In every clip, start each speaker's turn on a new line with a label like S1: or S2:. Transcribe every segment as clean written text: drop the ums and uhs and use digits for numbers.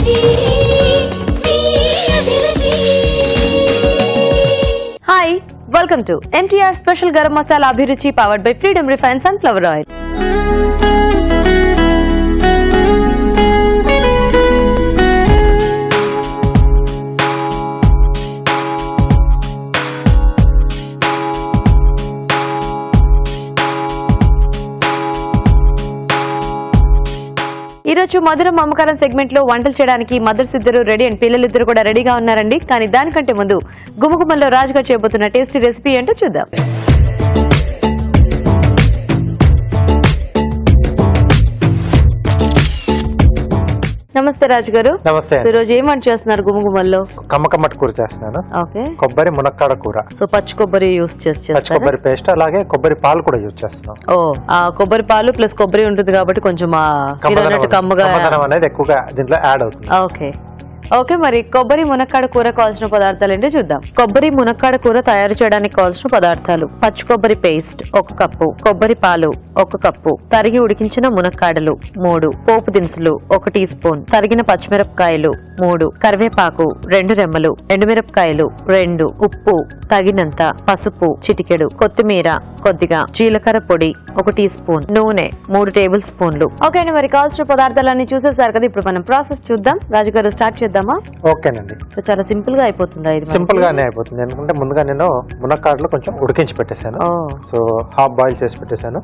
S1: Hi, welcome to MTR Special Garam Masala Abhiruchi powered by Freedom Refined Sunflower Oil. ఈ రోజు మధురం అమ్మకారం segment లో వంటలు చేయడానికి మదర్స్ ఇద్దరు రెడీ అండ్ పిల్లలిద్దరు కూడా రెడీగా ఉన్నారండి. కానీ దానికంటే ముందు గుమగుమల్లో రాజుగా చేయబోతున్న టేస్టీ రెసిపీ ఏంటో చూద్దాం. నమస్తే రాజు గారు.
S2: నమస్తే.
S1: ఈ రోజు ఏం వంట చేస్తున్నారు? గుమగుమల్లో
S2: కమ్మకమ్మటి కూర చేస్తున్నాను.
S1: ఓకే.
S2: కొబ్బరి మునక్కాడ కూర.
S1: సో పచ్చి కొబ్బరి యూస్ చేస్తారు.
S2: పచ్చి కొబ్బరి పేస్ట్ అలాగే కొబ్బరి పాలు కూడా యూజ్ చేస్తున్నాం.
S1: ఓ, ఆ కొబ్బరి పాలు ప్లస్ కొబ్బరి ఉంటుంది కాబట్టి కొంచెం కమ్మగా
S2: అనేది ఎక్కువగా దీంట్లో యాడ్ అవుతుంది.
S1: Okay okay. మరి కొబ్బరి మునక్కాడ కూర కావాల్సిన పదార్థాలు ఏంటో చూద్దాం. కొబ్బరి మునక్కాడ కూర తయారు చేయడానికి కావాల్సిన పదార్థాలు: పచ్చి కొబ్బరి పేస్ట్ 1 కప్పు, కొబ్బరి పాలు 1 కప్పు, తరిగి ఉడికించిన మునక్కాడలు 3, పోపు దినుసులు 1 టీ స్పూన్, తరిగిన పచ్చిమిరపకాయలు 3, కరివేపాకు 2 రెమ్మలు, ఎండుమిరపకాయలు 2, ఉప్పు తగినంత, పసుపు చిటికెడు, కొత్తిమీర కొద్దిగా, జీలకర్ర పొడి 1 టీ స్పూన్, నూనె 3 టేబుల్ స్పూన్లు. ఓకే అండి, మరి కావాల్సిన పదార్థాలన్నీ చూసేసారు కదా. ఇప్పుడు మనం ప్రాసెస్ చూద్దాం. రాజుగారు స్టార్ట్ చేద్దామా?
S2: ఓకేనండి.
S1: సో చాలా సింపుల్ గా అయిపోతుందా? ఇది
S2: సింపుల్ గానే అయిపోతుంది. ఎందుకంటే ముందుగా నేను మునక్కాడలు కొంచెం ఉడికించి పెట్టేశాను. సో హాఫ్ బాయిల్ చేసి పెట్టేశాను.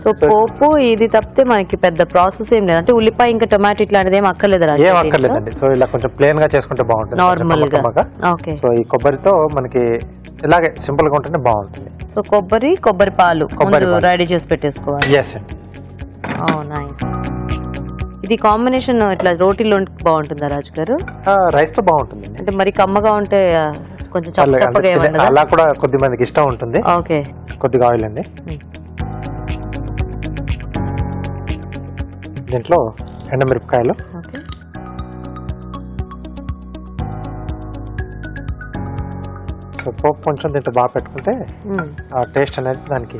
S1: సో పోపు ఇది తప్పితే మనకి పెద్ద ప్రాసెస్ ఏం లేదు. అంటే ఉల్లిపాయ ఇంకా టొమాటో ఇట్లాంటిది ఏం అక్కర్లేదు.
S2: ఏం అక్కర్లేదండి. సో ఇలా కొంచెం ప్లేన్ గా చేసుకుంటే బాగుంటుంది,
S1: నార్మల్ గా. ఓకే.
S2: సో ఈ కొబ్బరితో మనకి ఇలాగే సింపుల్ గా ఉంటేనే బాగుంటుంది.
S1: సో కొబ్బరి పాలు రెడీ చేసి పెట్టేసుకోవాలి.
S2: ఎస్ అండి.
S1: నైస్. ఇది కాంబినేషన్ ఇట్లా రోటీలో బాగుంటుందా రాజు గారు?
S2: రైస్ తో బాగుంటుంది.
S1: అంటే మరి కమ్మగా ఉంటే కొంచెం చప్పగా ఏమన్నా
S2: అలా కూడా కొద్ది మందికి ఇష్టం ఉంటుంది.
S1: ఓకే.
S2: కొద్దిగా ఆయిల్ అండి. దీంట్లో ఎండుమిరపకాయలు, సో పోపు కొంచెం దీంట్లో బాగా పెట్టుకుంటే ఆ టేస్ట్ అనేది దానికి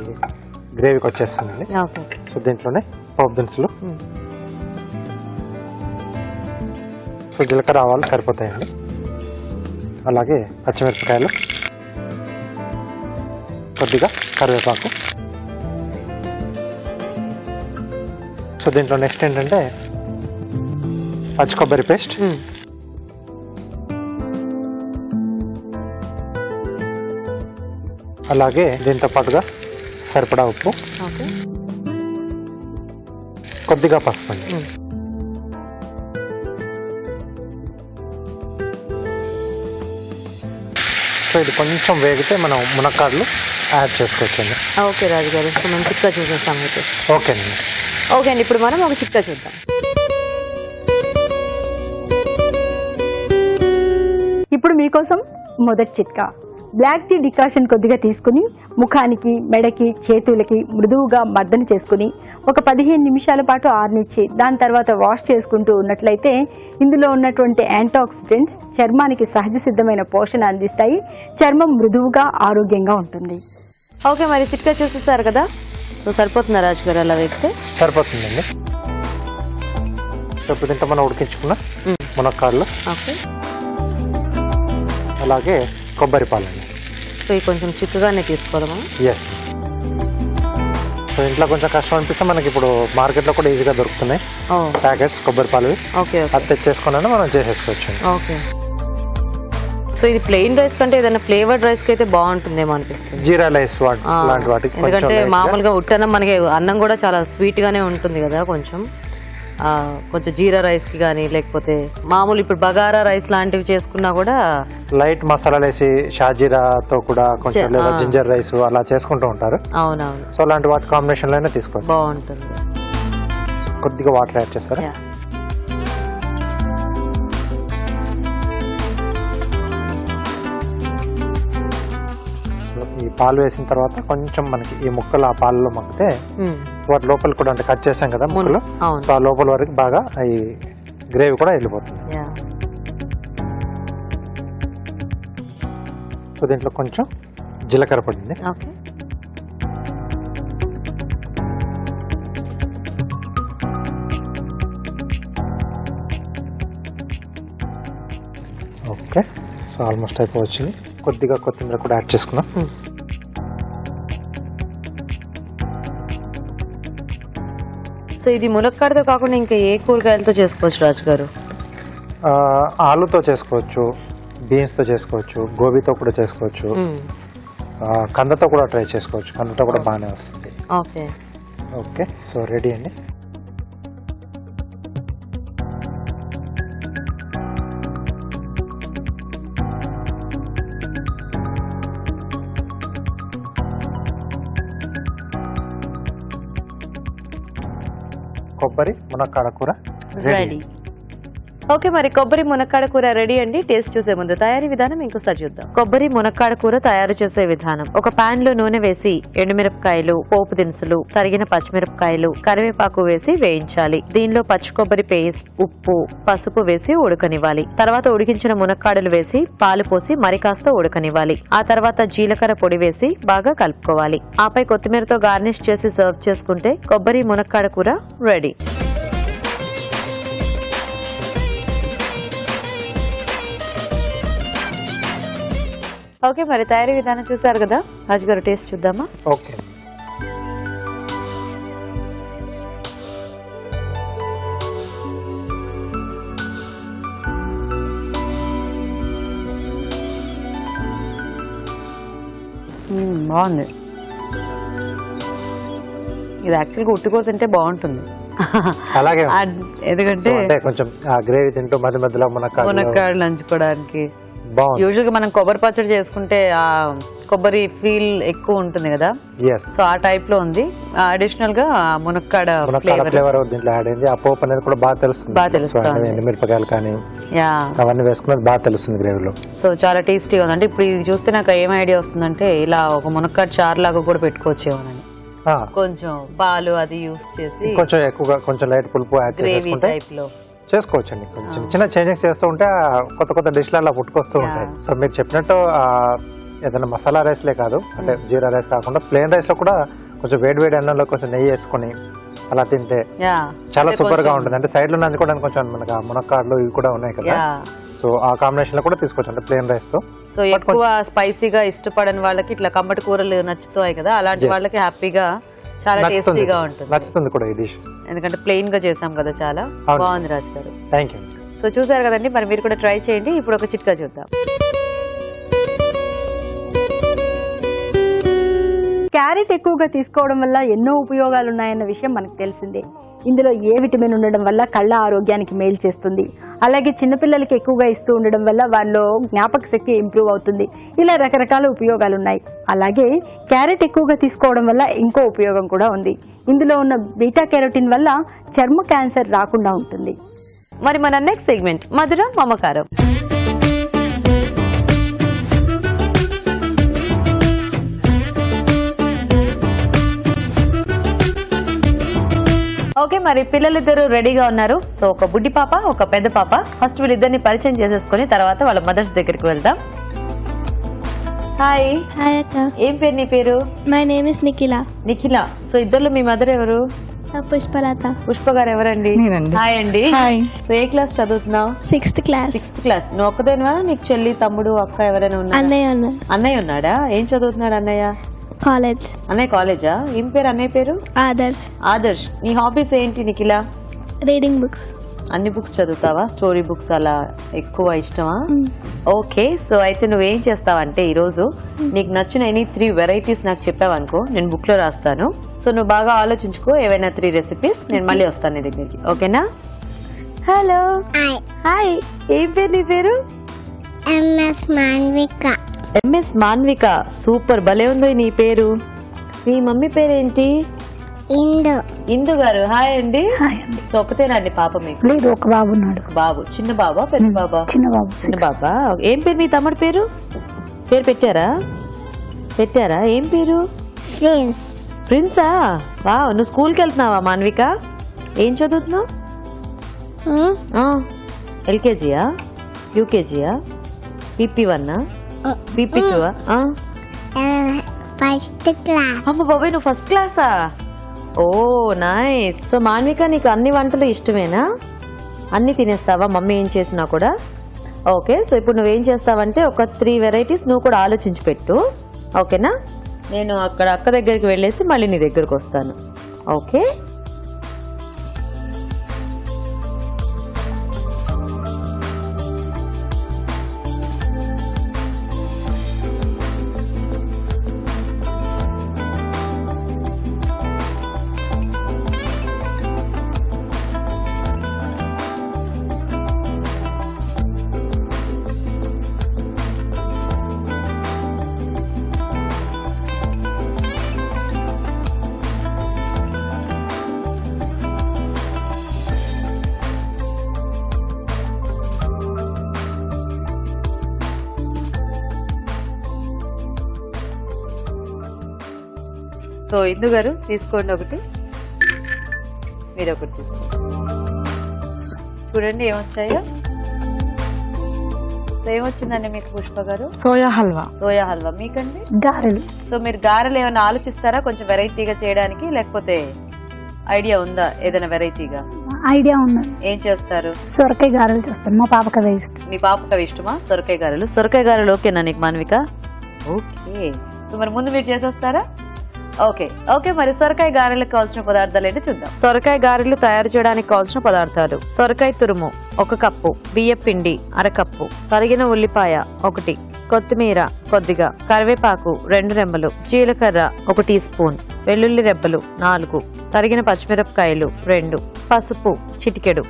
S2: గ్రేవీకి వచ్చేస్తుంది. సో దీంట్లోనే పోపు దినుసులు, సో జీలకర్ర ఆవాలు సరిపోతాయండి. అలాగే పచ్చిమిరపకాయలు, కొద్దిగా కరివేపాకు. సో దీంట్లో నెక్స్ట్ ఏంటంటే పచ్చి కొబ్బరి పేస్ట్, అలాగే దీంతో పాటుగా సరిపడా ఉప్పు, కొద్దిగా పసుపు అండి. సో ఇది కొంచెం వేగితే మనం మునక్కాడలు యాడ్ చేసుకోవచ్చండి.
S1: ఓకే రాజు గారు. సో మనం చిక్కా చూసేస్తాం అయితే.
S2: ఓకేనండి.
S1: ఓకే అండి, ఇప్పుడు మనం ఒక చిక్కా చూద్దాం.
S3: ఇప్పుడు మీకోసం మొదటి చిట్కా. బ్లాక్ టీ డికాషన్ కొద్దిగా తీసుకుని ముఖానికి, మెడకి, చేతులకి మృదువుగా మర్దన చేసుకుని ఒక 15 నిమిషాల పాటు ఆరనిచ్చి దాని తర్వాత వాష్ చేసుకుంటూ ఉన్నట్లయితే ఇందులో ఉన్నటువంటి యాంటీఆక్సిడెంట్స్ చర్మానికి సహజ సిద్ధమైన పోషణ అందిస్తాయి. చర్మం మృదువుగా ఆరోగ్యంగా ఉంటుంది.
S1: ఓకే, మరి చిట్కా చూసేస్తారు కదా. సో సరిపోతుందా రాజు గారు? అలా వేస్తే
S2: సరిపోతుందండి. సో ఇప్పుడు దీంట్లో మనం ఉడికించుకున్న మునక్కాడలు, అలాగే కొబ్బరి పాలండి.
S1: సో ఇవి కొంచెం చిక్కగానే తీసుకోవాలి మనం.
S2: ఎస్. సో ఇంట్లో కొంచెం కష్టం అనిపిస్తే మనకి ఇప్పుడు మార్కెట్లో కూడా ఈజీగా దొరుకుతున్నాయి ప్యాకెట్స్ కొబ్బరి పాలు.
S1: ఓకే.
S2: అది తెచ్చేసుకున్నా మనం చేసేసుకోవచ్చు.
S1: ఓకే. సో ఇది ప్లెయిన్ రైస్ కంటే ఏదైనా ఫ్లేవర్డ్ రైస్ కి అయితే బాగుంటుందేమో అనిపిస్తుంది.
S2: జీరా రైస్ లాంటి వాటికి.
S1: ఎందుకంటే మామూలుగా ఉట్టన్నం మనకి అన్నం కూడా చాలా స్వీట్ గానే ఉంటుంది కదా. కొంచెం జీరా రైస్ కి కానీ లేకపోతే మామూలు ఇప్పుడు బగారా రైస్ లాంటివి చేసుకున్నా కూడా
S2: లైట్ మసాలాలు వేసి షాజీరాతో కూడా కొంచెం లేదా జింజర్ రైస్ అలా చేసుకుంటూ ఉంటారు.
S1: అవునవును.
S2: సో అలాంటి వాటి కాంబినేషన్ లోనే తీసుకోండి,
S1: బాగుంటుంది.
S2: కొద్దిగా వాటర్ యాడ్ చేస్తారా? ఈ పాలు వేసిన తర్వాత కొంచెం మనకి ఈ ముక్కలు ఆ పాలలో మగ్గితే వాటి లోపల కూడా అంటే కట్ చేసాం కదా ముక్కలు, సో ఆ లోపల వరకు బాగా ఈ గ్రేవీ కూడా వెళ్ళిపోతుంది. సో దీంట్లో కొంచెం జీలకర్ర పొడి, ఓకే, సో ఆల్మోస్ట్ అయిపోవచ్చింది. కొద్దిగా కొత్తిమీర కూడా యాడ్ చేసుకుందాం.
S1: సో ఇది మునక్కాడతో కాకుండా ఇంకా ఏ కూరగాయలతో చేసుకోవచ్చు రాజు గారు?
S2: ఆలుతో చేసుకోవచ్చు, బీన్స్తో చేసుకోవచ్చు, గోబీతో కూడా చేసుకోవచ్చు, కందతో కూడా ట్రై చేసుకోవచ్చు. కందతో కూడా బాగానే వస్తుంది.
S1: ఓకే
S2: ఓకే, సో రెడీ అండి. కొబ్బరి మునక్కాడ కూర
S1: రెడీ. ఓకే, మరి కొబ్బరి మునక్కాడ కూర రెడీ అండి. టేస్ట్ చూసే ముందు తయారీ విధానం ఇంకోసారి చూద్దాం. కొబ్బరి మునక్కాడ కూర తయారు చేసే విధానం: ఒక పాన్ లో నూనె వేసి ఎండుమిరపకాయలు, పోపు దినుసులు, తరిగిన పచ్చిమిరపకాయలు, కరివేపాకు వేసి వేయించాలి. దీనిలో పచ్చి కొబ్బరి పేస్ట్, ఉప్పు, పసుపు వేసి ఉడకనివ్వాలి. తర్వాత ఉడికించిన మునక్కాడలు వేసి పాలు పోసి మరి కాస్త ఉడకనివ్వాలి. ఆ తర్వాత జీలకర్ర పొడి వేసి బాగా కలుపుకోవాలి. ఆపై కొత్తిమీరతో గార్నిష్ చేసి సర్వ్ చేసుకుంటే కొబ్బరి మునక్కాడ కూర రెడీ. ఓకే, మరి తయారీ విధానం చూసారు కదా రాజు గారు, టేస్ట్ చూద్దామా?
S2: ఓకే,
S1: బాగుంది. ఇది యాక్చువల్గా ఉట్టుకూర తింటే బాగుంటుంది.
S2: అలాగే
S1: ఎందుకంటే
S2: కొంచెం గ్రేవీ తింటూ మధ్య మధ్యలో
S1: మునక్కాడలు నంచుకోవడానికి
S2: బాగుంది.
S1: యూజువల్ గా మనం కొబ్బరి పచ్చడి చేసుకుంటే ఆ కొబ్బరి ఫీల్ ఎక్కువ ఉంటుంది కదా, సో ఆ టైప్ లో ఉంది. అడిషనల్ గా మునక్కాడ
S2: ఫ్లేవర్ దీంట్లో యాడ్ అయింది. ఆ పోపు అనేది కూడా బాగా తెలుస్తుంది. ఎండుమిరపకాయలు కానీ అవన్నీ వేసుకున్నది బాగా తెలుస్తుంది గ్రేవీలో. సో
S1: చాలా టేస్టీగా ఉంది. అంటే ఇప్పుడు ఇది చూస్తే నాకు ఏం ఐడియా వస్తుందంటే ఇలా ఒక మునక్కాడ చారు లాగా కూడా పెట్టుకోవచ్చేమోనని. కొంచెం పాలు అది యూస్ చేసి
S2: కొంచెం ఎక్కువగా కొంచెం లైట్ పులుపు యాడ్
S1: గ్రేవీ టైప్ లో
S2: చేసుకోవచ్చండి. కొంచెం చిన్న చేంజెస్ చేస్తూ ఉంటే కొత్త కొత్త డిష్లు అలా పుట్టుకొస్తూ ఉంటాయి. సో మీరు చెప్పినట్టు ఏదైనా మసాలా రైస్లే కాదు, అంటే జీరా రైస్ కాకుండా ప్లేన్ రైస్ లో కూడా కొంచెం వేడి వేడి అన్నంలో కొంచెం నెయ్యి వేసుకుని అలా తింటే చాలా సూపర్ గా ఉంటుంది. అంటే సైడ్ లో నంచుకోవడానికి కొంచెం మనకు మునక్కాడలు ఇవి కూడా ఉన్నాయి కదా, సో ఆ కాంబినేషన్ లో కూడా తీసుకోవచ్చు అంటే ప్లేన్ రైస్ తో.
S1: సో ఎక్కువ స్పైసీగా ఇష్టపడని వాళ్ళకి ఇట్లా కమ్మటి కూరలు నచ్చుతాయి కదా, అలాంటి వాళ్ళకి హ్యాపీగా చాలా టేస్టీగా ఉంటుంది,
S2: నచ్చుతుంది కూడా ఈ డిష్.
S1: ఎందుకంటే ప్లెయిన్ గా చేసాం కదా. చాలా బాగుంది రాజు గారు.
S2: Thank you.
S1: సో చూసారు కదండి, మరి మీరు కూడా ట్రై చేయండి. ఇప్పుడు ఒక చిట్కా చూద్దాం.
S3: క్యారెట్ ఎక్కువగా తీసుకోవడం వల్ల ఎన్నో ఉపయోగాలు ఉన్నాయన్న విషయం మనకు తెలిసిందే. ఇందులో ఏ విటమిన్ ఉండడం వల్ల కళ్ళ ఆరోగ్యానికి మేలు చేస్తుంది. అలాగే చిన్నపిల్లలకి ఎక్కువగా ఇస్తూ ఉండడం వల్ల వాళ్ళలో జ్ఞాపక శక్తి ఇంప్రూవ్ అవుతుంది. ఇలా రకరకాల ఉపయోగాలు ఉన్నాయి. అలాగే క్యారెట్ ఎక్కువగా తీసుకోవడం వల్ల ఇంకో ఉపయోగం కూడా ఉంది. ఇందులో ఉన్న బీటా కెరోటిన్ వల్ల చర్మ క్యాన్సర్ రాకుండా ఉంటుంది.
S1: మరి మన నెక్స్ట్ సెగ్మెంట్ మధురం మమకారం. ఓకే, మరి పిల్లలిద్దరు రెడీగా ఉన్నారు. సో ఒక బుడ్డి పాప, ఒక పెద్ద పాప. ఫస్ట్ వీళ్ళిద్దరిని పరిచయం చేసేసుకుని తర్వాత వాళ్ళ మదర్స్ దగ్గరికి వెళ్దాం. హాయ్.
S4: హాయ్ అక్క.
S1: ఏం పేరు నీ పేరు?
S4: My name is Nikhila.
S1: Nikhila. So ఇద్దరు మీ మదర్ ఎవరు?
S4: పుష్పలత.
S1: పుష్ప గారు ఎవరండి? హాయ్ అండి.
S4: హాయ్.
S1: సో ఏ క్లాస్ చదువుతున్నావు?
S4: 6th class.
S1: 6th class. నువ్వు ఒక్కదేనా? నీకు చెల్లి, తమ్ముడు, అక్క ఎవరైనా ఉన్నారా? అన్నయ్య ఉన్నాడా? ఏం చదువుతున్నాడు అన్నయ్య?
S4: కాలేజ్.
S1: అన్నయ్య కాలేజా? ఏం పేరు అన్నయ్య పేరు?
S4: ఆదర్శ్.
S1: ఆదర్శ్. నీ హాబీస్ ఏంటి నిఖిల?
S4: Reading books.
S1: అన్ని బుక్స్ చదువుతావా? స్టోరీ బుక్స్ అలా ఎక్కువ ఇష్టమా? ఓకే, సో అయితే నువ్వేం చేస్తావంటే ఈరోజు నీకు నచ్చిన ఎనీ 3 వెరైటీస్ నాకు చెప్పావనుకో, నేను బుక్ లో రాస్తాను. సో నువ్వు బాగా ఆలోచించుకో ఏవైనా 3 రెసిపీస్. నేను మళ్ళీ వస్తాను నీ దగ్గరికి, ఓకేనా? హలో. హాయ్. ఏం పేరు నీ పేరు?
S5: MS Manvika.
S1: MS Manvika. Super, భలే ఉంది నీ పేరు. మీ మమ్మీ పేరేంటి?
S5: ఇందు.
S1: ఇందు గారు. హాయ్ అండి. సో ఒకతేనా అండి పాప మీకు?
S3: లేదు, ఒక బాబు ఉన్నాడు.
S1: బాబు. చిన్న బాబా పెద్ద బాబా?
S3: చిన్న బాబు.
S1: చిన్న బాబా. ఏం పేరు మీ తమ్ముడు పేరు? పేరు పెట్టారా? ఏం పేరు?
S5: ప్రిన్స్.
S1: ప్రిన్సా? వా, నువ్వు స్కూల్కి వెళ్తున్నావా మాన్విక? ఏం చదువుతున్నావు? ఎల్కేజీయా, యూకేజీయా, PP1, PP2?
S5: First class.
S1: అమ్మ బాబాయ్, నువ్వు ఫస్ట్ క్లాసా? ఓ నైస్. సో మాన్విక, నీకు అన్ని వంటలు ఇష్టమేనా? అన్ని తినేస్తావా మమ్మీ ఏం చేసినా కూడా? ఓకే, సో ఇప్పుడు నువ్వేం చేస్తావంటే ఒక 3 వెరైటీస్ నువ్వు కూడా ఆలోచించి పెట్టు. ఓకేనా? నేను అక్కడ అక్క దగ్గరికి వెళ్ళేసి మళ్ళీ నీ దగ్గరకు వస్తాను. ఓకే, సో ఇందు గారు తీసుకోండి ఒకటి, మీరు ఒకటి తీసుకోండి. చూడండి ఏమొచ్చాయో. సో ఏమొచ్చిందండి మీకు పుష్ప గారు?
S6: సోయా హల్వా.
S1: సోయా హల్వా. మీకండి?
S3: గారెలు.
S1: సో మీరు గారెలు ఏమైనా ఆలోచిస్తారా కొంచెం వెరైటీగా చేయడానికి, లేకపోతే ఐడియా ఉందా ఏదైనా వెరైటీగా?
S3: ఐడియా ఉన్నది.
S1: ఏం చేస్తారు?
S3: సొరకాయ గారెలు చేస్తాను, మా పాపకి అదే ఇష్టం.
S1: మీ పాపకు అవి ఇష్టమా సొరకాయ గారెలు? సొరకాయ గారెలు ఓకేనా నీకు మాన్విక? ఓకే, సో మరి ముందు మీరు చేసేస్తారా? ఓకే ఓకే, మరి సొరకాయ గారెలకు కావాల్సిన పదార్థాలు ఏంటో చూద్దాం. సొరకాయ గారెలు తయారు చేయడానికి కావాల్సిన పదార్థాలు: సొరకాయ తురుము 1 కప్పు, బియ్య పిండి 1/2 కప్పు, తరిగిన ఉల్లిపాయ 1, కొత్తిమీర కొద్దిగా, కరివేపాకు 2 రెమ్మలు, జీలకర్ర 1 టీ స్పూన్, వెల్లుల్లి రెబ్బలు 4, తరిగిన పచ్చిమిరపకాయలు 2, పసుపు చిటికెడు,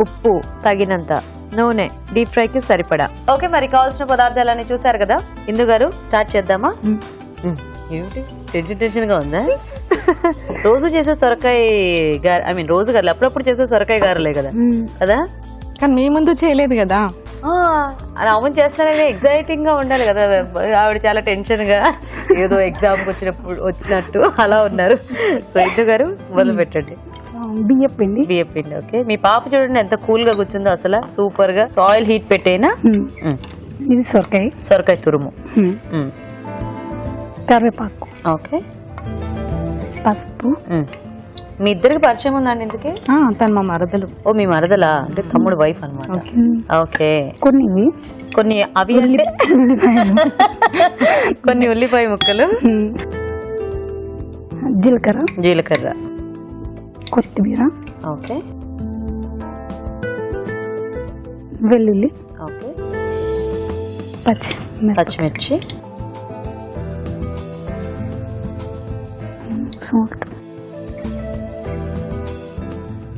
S1: ఉప్పు తగినంత, నూనె డీప్ ఫ్రైకి సరిపడా. ఓకే, మరి కావాల్సిన పదార్థాలన్నీ చూసారు కదా. ఇందు గారు స్టార్ట్ చేద్దామా? ఏమిటి టెన్షన్ గా ఉందా? రోజు చేసే సొరకాయ గారె, ఐ మీన్ రోజు గారెలు, అప్పుడప్పుడు చేసే సొరకాయ గారెలే కదా కదా?
S6: కానీ మీ ముందు చేయలేదు కదా.
S1: అవును, చేస్తానని ఎగ్జైటింగ్ గా ఉండాలి కదా. ఆవిడ చాలా టెన్షన్ గా ఏదో ఎగ్జామ్ కి వచ్చినట్టు అలా ఉన్నారు. సో ఇందు గారు మొదలు పెట్టండి.
S3: బియ్యపిండి.
S1: బియ్యపిండి. ఓకే, మీ పాప చూడండి ఎంత కూల్ గా కూర్చుందో అసలు, సూపర్ గా. ఆయిల్ హీట్ పెట్టేనా?
S3: ఇది సొరకాయ.
S1: సొరకాయ తురుము,
S3: కరివేపాకు,
S1: ఓకే,
S3: పసుపు.
S1: మీ ఇద్దరికి పరిచయం ఉందండి ఇందుకే?
S6: తను మా మరదలు.
S1: ఓ మీ మరదలా, అంటే తమ్ముడు వైఫ్ అన్నమాట. ఓకే, కొన్ని అవి కొన్ని ఉల్లిపాయ ముక్కలు, జీలకర్ర,
S3: కొత్తిమీర,
S1: ఓకే,
S3: వెల్లుల్లి,
S1: ఓకే, పచ్చిమిర్చి,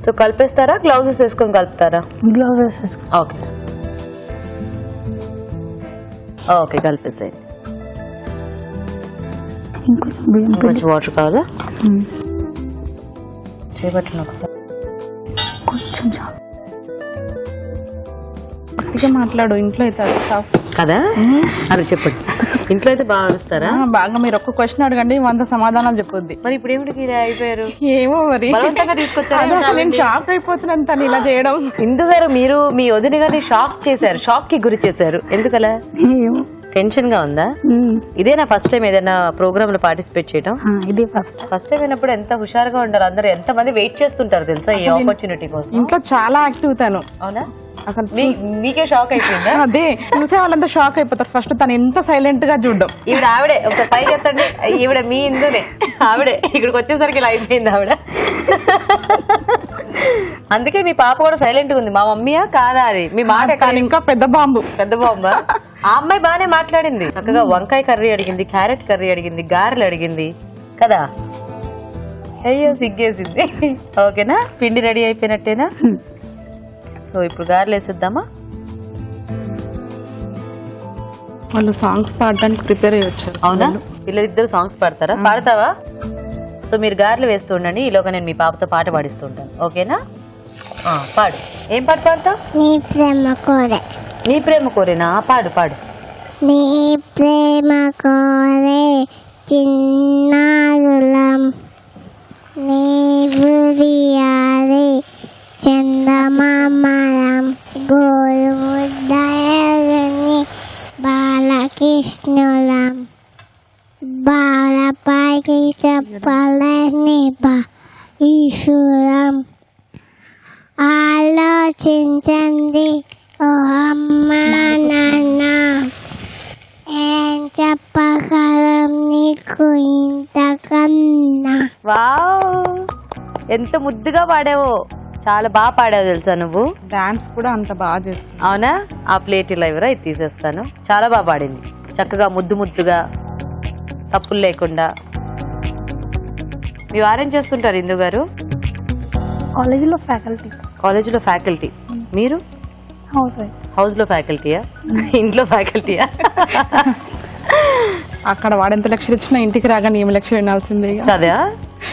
S1: సో కలిపేస్తారా? గ్లౌజెస్ వేసుకొని కలుపుతారా? Okay okay, కలిపేసేయండి. కొంచెం వాటర్ కావాలా? చేయబట్టండి ఒకసారి.
S3: కొంచెం చాలు.
S6: గట్టిగా మాట్లాడు. ఇంట్లో అయితే
S1: కదా? అది చెప్పండి. ఇంట్లో అయితే బాగా అరుస్తారా?
S6: బాగా. మీరు ఒక్క క్వశ్చన్ అడగండి 100 సమాధానాలు చెప్పొద్ది.
S1: మరి ఇప్పుడు ఏమిటి ఇలా అయిపోయారు?
S6: ఏమో మరి
S1: తీసుకొచ్చారు.
S6: నేను షాక్ అయిపోతున్నాను తను ఇలా చేయడం.
S1: ఇందు గారు మీరు మీ వదిన గారిని షాక్ చేశారు, షాక్ కి గురి చేశారు. ఎందుకలా? టెన్షన్ గా ఉందా? ఇదేనా ఫస్ట్ టైం ఏదైనా ప్రోగ్రామ్ లో పార్టిసిపేట్ చేయడం?
S3: ఇదే ఫస్ట్
S1: టైం అయినప్పుడు ఎంత హుషారుగా ఉంటారు అందరు, ఎంత మంది వెయిట్ చేస్తుంటారు తెలుసా ఈ ఆపర్చునిటీ కోసం.
S6: ఇంట్లో చాలా యాక్టివ్ తను.
S1: అవునా? అసలు మీకే షాక్ అయిపోయిందా?
S6: అదే చూసే వాళ్ళంతా షాక్ అయిపోతారు. ఫస్ట్ తను ఎంత సైలెంట్ గా చూడడం.
S1: ఈవిడ ఆవిడే ఒకసారి పైకి ఎత్తండి. ఈవిడ మీ ఇందునే ఆవిడే. ఇక్కడికి వచ్చేసరికి ఇలా అయిపోయింది ఆవిడ. అందుకే మీ పాప కూడా సైలెంట్ గా ఉంది. మా మమ్మీయా కాదా అది? మీ మాట
S6: ఇంకా పెద్ద బాంబు.
S1: పెద్ద బాంబా? ఆ అమ్మాయి బానే మాట్లాడింది చక్కగా. వంకాయ కర్రీ అడిగింది, క్యారెట్ కర్రీ అడిగింది, గారెలు అడిగింది కదా. అయ్యో సిగ్గేసింది. ఓకేనా, పిండి రెడీ అయిపోయినట్టేనా? సో ఇప్పుడు గారెలు వేసేద్దామా?
S6: వాళ్ళు సాంగ్స్ పాడడానికి ప్రిపేర్ అయ్యొచ్చు.
S1: అవునా? పిల్లలిద్దరు సాంగ్స్ పాడతారా? పాడతావా? సో మీరు గారెలు వేస్తూ ఉండండి, ఈలోగా నేను మీ పాపతో పాట పాడిస్తూ ఉంటాను. ఓకేనా? పాడు. ఏం పాట పాడతావు?
S5: నీ ప్రేమ కోరే.
S1: నీ ప్రేమ కోరేనా? పాడు పాడు.
S5: నీ ప్రేమ కోరే చిన్నారులం, నీవు వియారే చందమామలం, గోరు ముద్దయని బాలకృష్ణులం, బాలపైకి చెప్పలేని ఈశ్వరం. ఆలోచించండి ఓ అమ్మా నాన్న ఏం చెప్పగలం నీకు ఇంతకన్నా.
S1: వావ్, ఎంత ముద్దుగా పాడావో. చాలా బాగా పాడావు తెలుసా నువ్వు.
S6: డాన్స్ కూడా అంత బాగా చేస్తుంది.
S1: అవునా? ఆ ప్లేట్ ఇలా ఇవ్వరా, ఇది తీసేస్తాను. చాలా బాగా పాడింది, చక్కగా ముద్దు ముద్దుగా, తప్పులు లేకుండా. మీ వారేం చేస్తుంటారు ఇందు గారు?
S3: కాలేజీలో ఫ్యాకల్టీ.
S1: కాలేజీలో ఫ్యాకల్టీ. మీరు?
S3: House wife.
S1: హౌస్ లో ఫ్యాకల్టీయా? ఇంట్లో ఫ్యాకల్టీయా?
S6: అక్కడ వాడెంత లెక్చర్ ఇచ్చినా ఇంటికి రాగానే ఏమి లెక్చర్ వినాల్సిందే.
S1: కదా,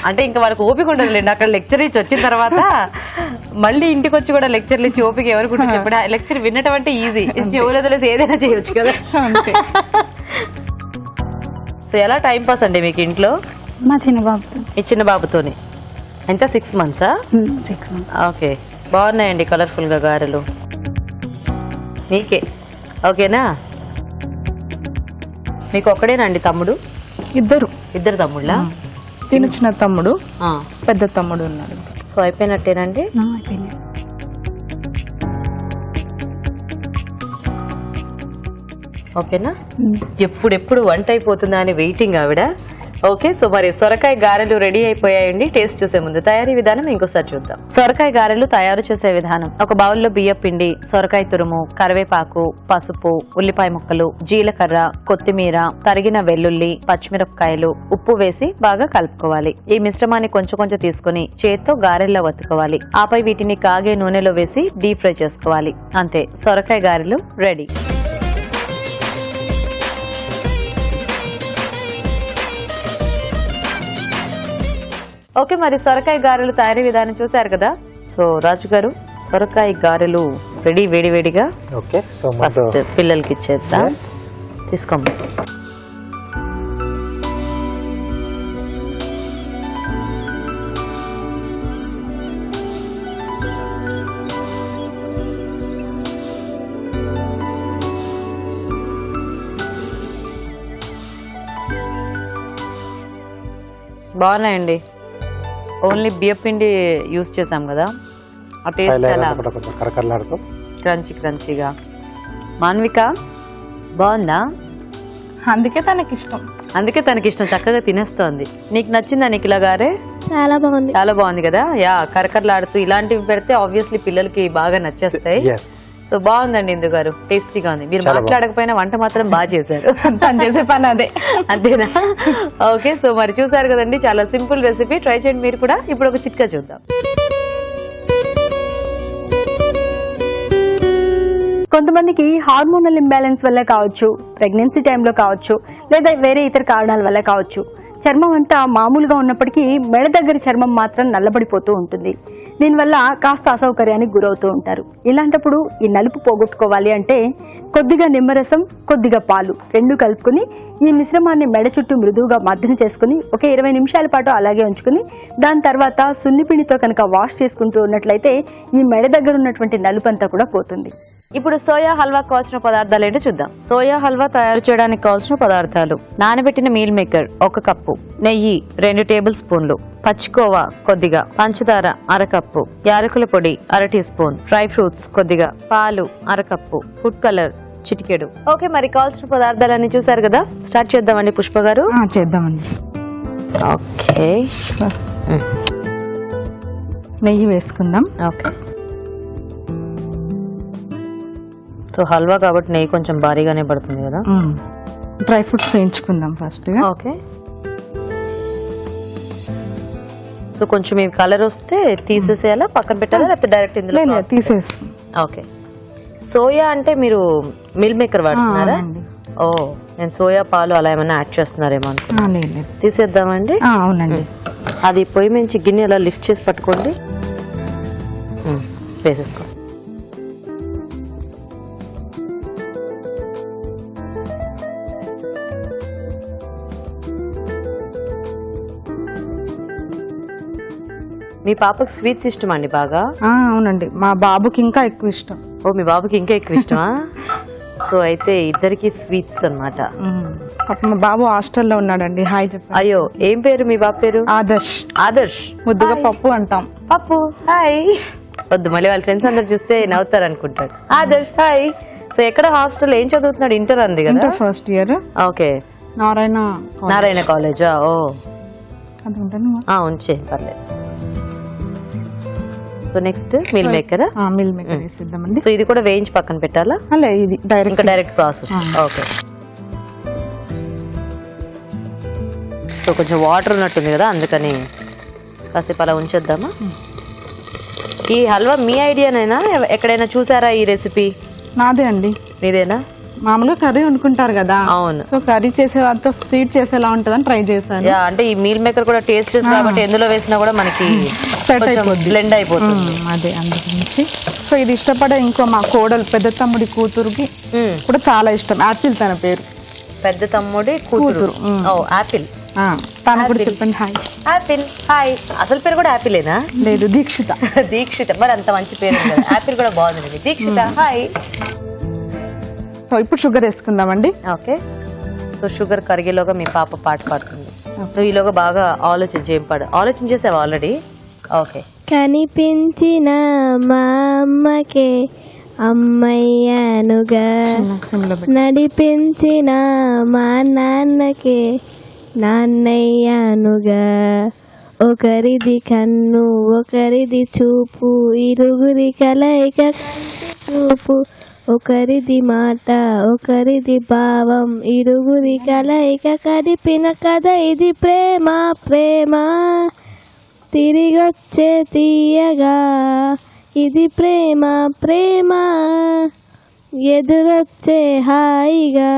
S1: అంటే ఇంకా వాళ్ళకి ఓపిక ఉండదులేండి. అక్కడ లెక్చర్ ఇచ్చి వచ్చిన తర్వాత మళ్ళీ ఇంటికి వచ్చి కూడా లెక్చర్లు ఇచ్చి ఓపిక ఎవరికి ఉంటుంది చెప్పండి. లెక్చర్ వినటం అంటే ఈజీ, చెవులు వదిలేసి ఏదైనా చేయొచ్చు కదా. సో ఎలా టైం పాస్ అండి మీకు ఇంట్లో?
S3: మా చిన్న బాబుతో.
S1: మీ చిన్న బాబుతోని. ఎంత 6 months?
S3: 6 months.
S1: ఓకే, బాగున్నాయండి కలర్ఫుల్ గా గారెలు. నీకే ఓకేనా? మీకు ఒక్కడేనండి తమ్ముడు? ఇద్దరు తమ్ముళ్ళా?
S6: చిన్న తమ్ముడు, పెద్ద తమ్ముడు ఉన్నాడు.
S1: సో అయిపోయినట్టేనండి. ఓకేనా? ఎప్పుడెప్పుడు వంట అయిపోతుందా అని వెయిటింగ్ ఆవిడ. ఓకే, సో మరి సొరకాయ గారెలు రెడీ అయిపోయాయండి. టేస్ట్ చూసే ముందు తయారీ విధానం ఇంకోసారి చూద్దాం. సొరకాయ గారెలు తయారు చేసే విధానం: ఒక బౌల్లో బియ్య పిండి, సొరకాయ తురుము, కరివేపాకు, పసుపు, ఉల్లిపాయ ముక్కలు, జీలకర్ర, కొత్తిమీర, తరిగిన వెల్లుల్లి, పచ్చిమిరపకాయలు, ఉప్పు వేసి బాగా కలుపుకోవాలి. ఈ మిశ్రమాన్ని కొంచెం కొంచెం తీసుకుని చేత్తో గారెల్లో వత్తుకోవాలి. ఆపై వీటిని కాగే నూనెలో వేసి డీప్ ఫ్రై చేసుకోవాలి. అంతే, సొరకాయ గారెలు రెడీ. ఓకే, మరి సొరకాయ గారెలు తయారీ విధానం చూసారు కదా. సో రాజు గారు, సొరకాయ గారెలు రెడీ వేడివేడిగా.
S2: ఓకే, సో
S1: ఫస్ట్ పిల్లలకి ఇచ్చేద్దాం. తీసుకోండి. బాగున్నాయండి. ఓన్లీ బియ్య పిండి యూజ్ చేసాం కదా, ఆ టేస్ట్ చాలా క్రంచీ క్రంచీగా. మాన్విక బాగుందా?
S6: అందుకే తనకి ఇష్టం,
S1: చక్కగా తినేస్తోంది. నీకు నచ్చిందా నిఖిల గారే?
S4: చాలా బాగుంది.
S1: చాలా బాగుంది కదా. యా, కరకరలాడుతూ ఇలాంటివి పెడితే ఆబ్వియస్లీ పిల్లలకి బాగా నచ్చేస్తాయి. సో బాగుందండి ఇందు గారు, టేస్టీగా ఉంది. మీరు మాట్లాడకపోయినా వంట మాత్రం బాగా చేశారు.
S6: చేసే పని అదే,
S1: అంతేనా? ఓకే, సో మరి చూసారు కదండి, చాలా సింపుల్ రెసిపీ. ట్రై చేయండి మీరు కూడా. ఇప్పుడు ఒక చిట్కా చూద్దాం.
S3: కొంతమందికి హార్మోనల్ ఇంబ్యాలెన్స్ వల్ల కావచ్చు, ప్రెగ్నెన్సీ టైంలో కావచ్చు, లేదా వేరే ఇతర కారణాల వల్ల కావచ్చు, చర్మం అంతా మామూలుగా ఉన్నప్పటికీ మెడ దగ్గర చర్మం మాత్రం నల్లబడిపోతూ ఉంటుంది. దీనివల్ల కాస్త అసౌకర్యానికి గురవుతూ ఉంటారు. ఇలాంటప్పుడు ఈ నలుపు పోగొట్టుకోవాలి అంటే కొద్దిగా నిమ్మరసం, కొద్దిగా పాలు రెండు కలుపుకుని ఈ మిశ్రమాన్ని మెడ చుట్టూ మృదువుగా మర్దన చేసుకుని ఒక 20 నిమిషాల పాటు అలాగే ఉంచుకుని దాని తర్వాత సున్నిపిండితో కనుక వాష్ చేసుకుంటూ ఉన్నట్లయితే ఈ మెడ దగ్గర ఉన్నటువంటి నలుపు అంతా కూడా పోతుంది.
S1: ఇప్పుడు సోయా హల్వా కావాల్సిన పదార్థాలు ఏంటో చూద్దాం. సోయా హల్వా తయారు చేయడానికి కావాల్సిన పదార్థాలు: నానబెట్టిన మీల్ మేకర్ 1 కప్పు, నెయ్యి 2 టేబుల్ స్పూన్లు, పచ్చికోవా కొద్దిగా, పంచదార 1/2 కప్పు, యాలకుల పొడి 1/2 టీ స్పూన్, డ్రై ఫ్రూట్స్ కొద్దిగా, పాలు 1/2 కప్పు, ఫుడ్ కలర్ చిటికెడు. ఓకే, మరి కావాల్సిన పదార్థాలన్నీ చూసారు కదా. స్టార్ట్ చేద్దామండి పుష్ప గారు.
S6: చేద్దామండి.
S1: ఓకే,
S6: నెయ్యి వేసుకుందాం.
S1: ఓకే, సో హల్వా కాబట్టి నెయ్యి కొంచెం భారీగానే పడుతుంది కదా.
S6: డ్రై ఫ్రూట్స్ వేయించుకుందాం ఫస్ట్.
S1: ఓకే, సో కొంచెం ఇవి కలర్ వస్తే తీసేసేయాలా, పక్కన పెట్టాలా, లేకపోతే డైరెక్ట్ ఇందులో
S6: తీసేసి?
S1: ఓకే, సోయా అంటే మీరు మిల్ మేకర్ వాడుతున్నారా? ఓ, నేను సోయా పాలు అలా ఏమైనా యాడ్ చేస్తున్నారేమో అనుకున్నాను. తీసేద్దామండి.
S6: అవునండి.
S1: అది పొయ్యి నుంచి గిన్నె అలా లిఫ్ట్ చేసి పట్టుకోండి, వేసేసుకో. మీ పాపకు స్వీట్స్ ఇష్టం అండి బాగా?
S6: అవునండి, మా బాబుకి ఇంకా ఎక్కువ ఇష్టం.
S1: ఓ, మీ బాబుకి ఇంకా ఎక్కువ ఇష్టమా? సో అయితే ఇద్దరికి స్వీట్స్ అన్నమాట.
S6: మా బాబు హాస్టల్లో ఉన్నాడండి. హాయ్ చెప్పండి.
S1: అయ్యో, ఏం పేరు మీ బాబు పేరు?
S6: ఆదర్శ్.
S1: ఆదర్శ్,
S6: ముద్దుగా పప్పు అంటాం.
S1: పప్పు, హాయ్. వద్దు, మళ్ళీ వాళ్ళ ఫ్రెండ్స్ అందరు చూస్తే నవ్వుతారు అనుకుంటాడు. ఆదర్శ్ హాయ్. సో ఎక్కడ హాస్టల్ ఏం చదువుతున్నాడు? ఇంటర్ అంది కదా,
S6: ఫస్ట్ ఇయర్.
S1: ఓకే, నారాయణ కాలేజా? ఓ ఉంచే పర్లేదు. So next meal maker.
S6: Meal maker వేసిద్దామండి.
S1: సో ఇది కూడా వేయించి పక్కన పెట్టాలా?
S6: ఇది
S1: డైరెక్ట్ ప్రాసెస్. ఓకే. సో కొంచెం వాటర్ ఉన్నట్టుంది కదా, అందుకని కాసేపు అలా ఉంచేద్దామా? ఈ హల్వా మీ ఐడియానైనా, ఎక్కడైనా చూసారా ఈ రెసిపీ?
S6: నాదే అండి.
S1: మీదేనా?
S6: మామూలుగా కర్రీ వండుకుంటారు కదా,
S1: అవును.
S6: సో కర్రీ చేసే వాళ్ళతో స్వీట్ చేసేలా ఉంటుందని ట్రై చేశాను.
S1: అంటే ఈ మీల్ మేకర్ కూడా టేస్ట్ కాబట్టి ఎందులో వేసినా కూడా మనకి బ్లెండ్ అయిపోతుంది.
S6: అదే అందుగురించి. సో ఇది ఇష్టపడే ఇంకో మా కోడలు పెద్ద తమ్ముడి కూతురుకి కూడా చాలా ఇష్టం. యాపిల్ తన పేరు.
S1: పెద్ద తమ్ముడి కూతురు. యాపిల్.
S6: తన కూడా చెప్పండి. Hi
S1: Apple. హాయ్. అసలు పేరు కూడా యాపిలేనా?
S6: లేదు, దీక్షిత.
S1: దీక్షిత. మరి అంత మంచి పేరు యాపిల్ కూడా బాగుంది. దీక్షిత హాయ్.
S6: సో ఇప్పుడు షుగర్ వేసుకుందామండి.
S1: ఓకే. సో షుగర్ కరిగేలోగా మీ పాప పాట పాడుతుంది. నువ్వు ఈలోగా బాగా ఆలోచించేసావు ఆల్రెడీ. ఓకే.
S5: కనిపించిన మా అమ్మకే అమ్మయ్యానుగా, నడిపించిన మా నాన్నకే నాన్నయ్యానుగా, ఒకరిది కన్ను ఒకరిది చూపు, ఇరుగురి కలయిక చూపు, ఒకరిది మాట ఒకరిది భావం, ఇరుగురి కలయిక కదిపిన కథ ఇది ప్రేమ. ప్రేమ తిరిగొచ్చే తీయగా, ఇది ప్రేమ. ప్రేమ ఎదురొచ్చే హాయిగా,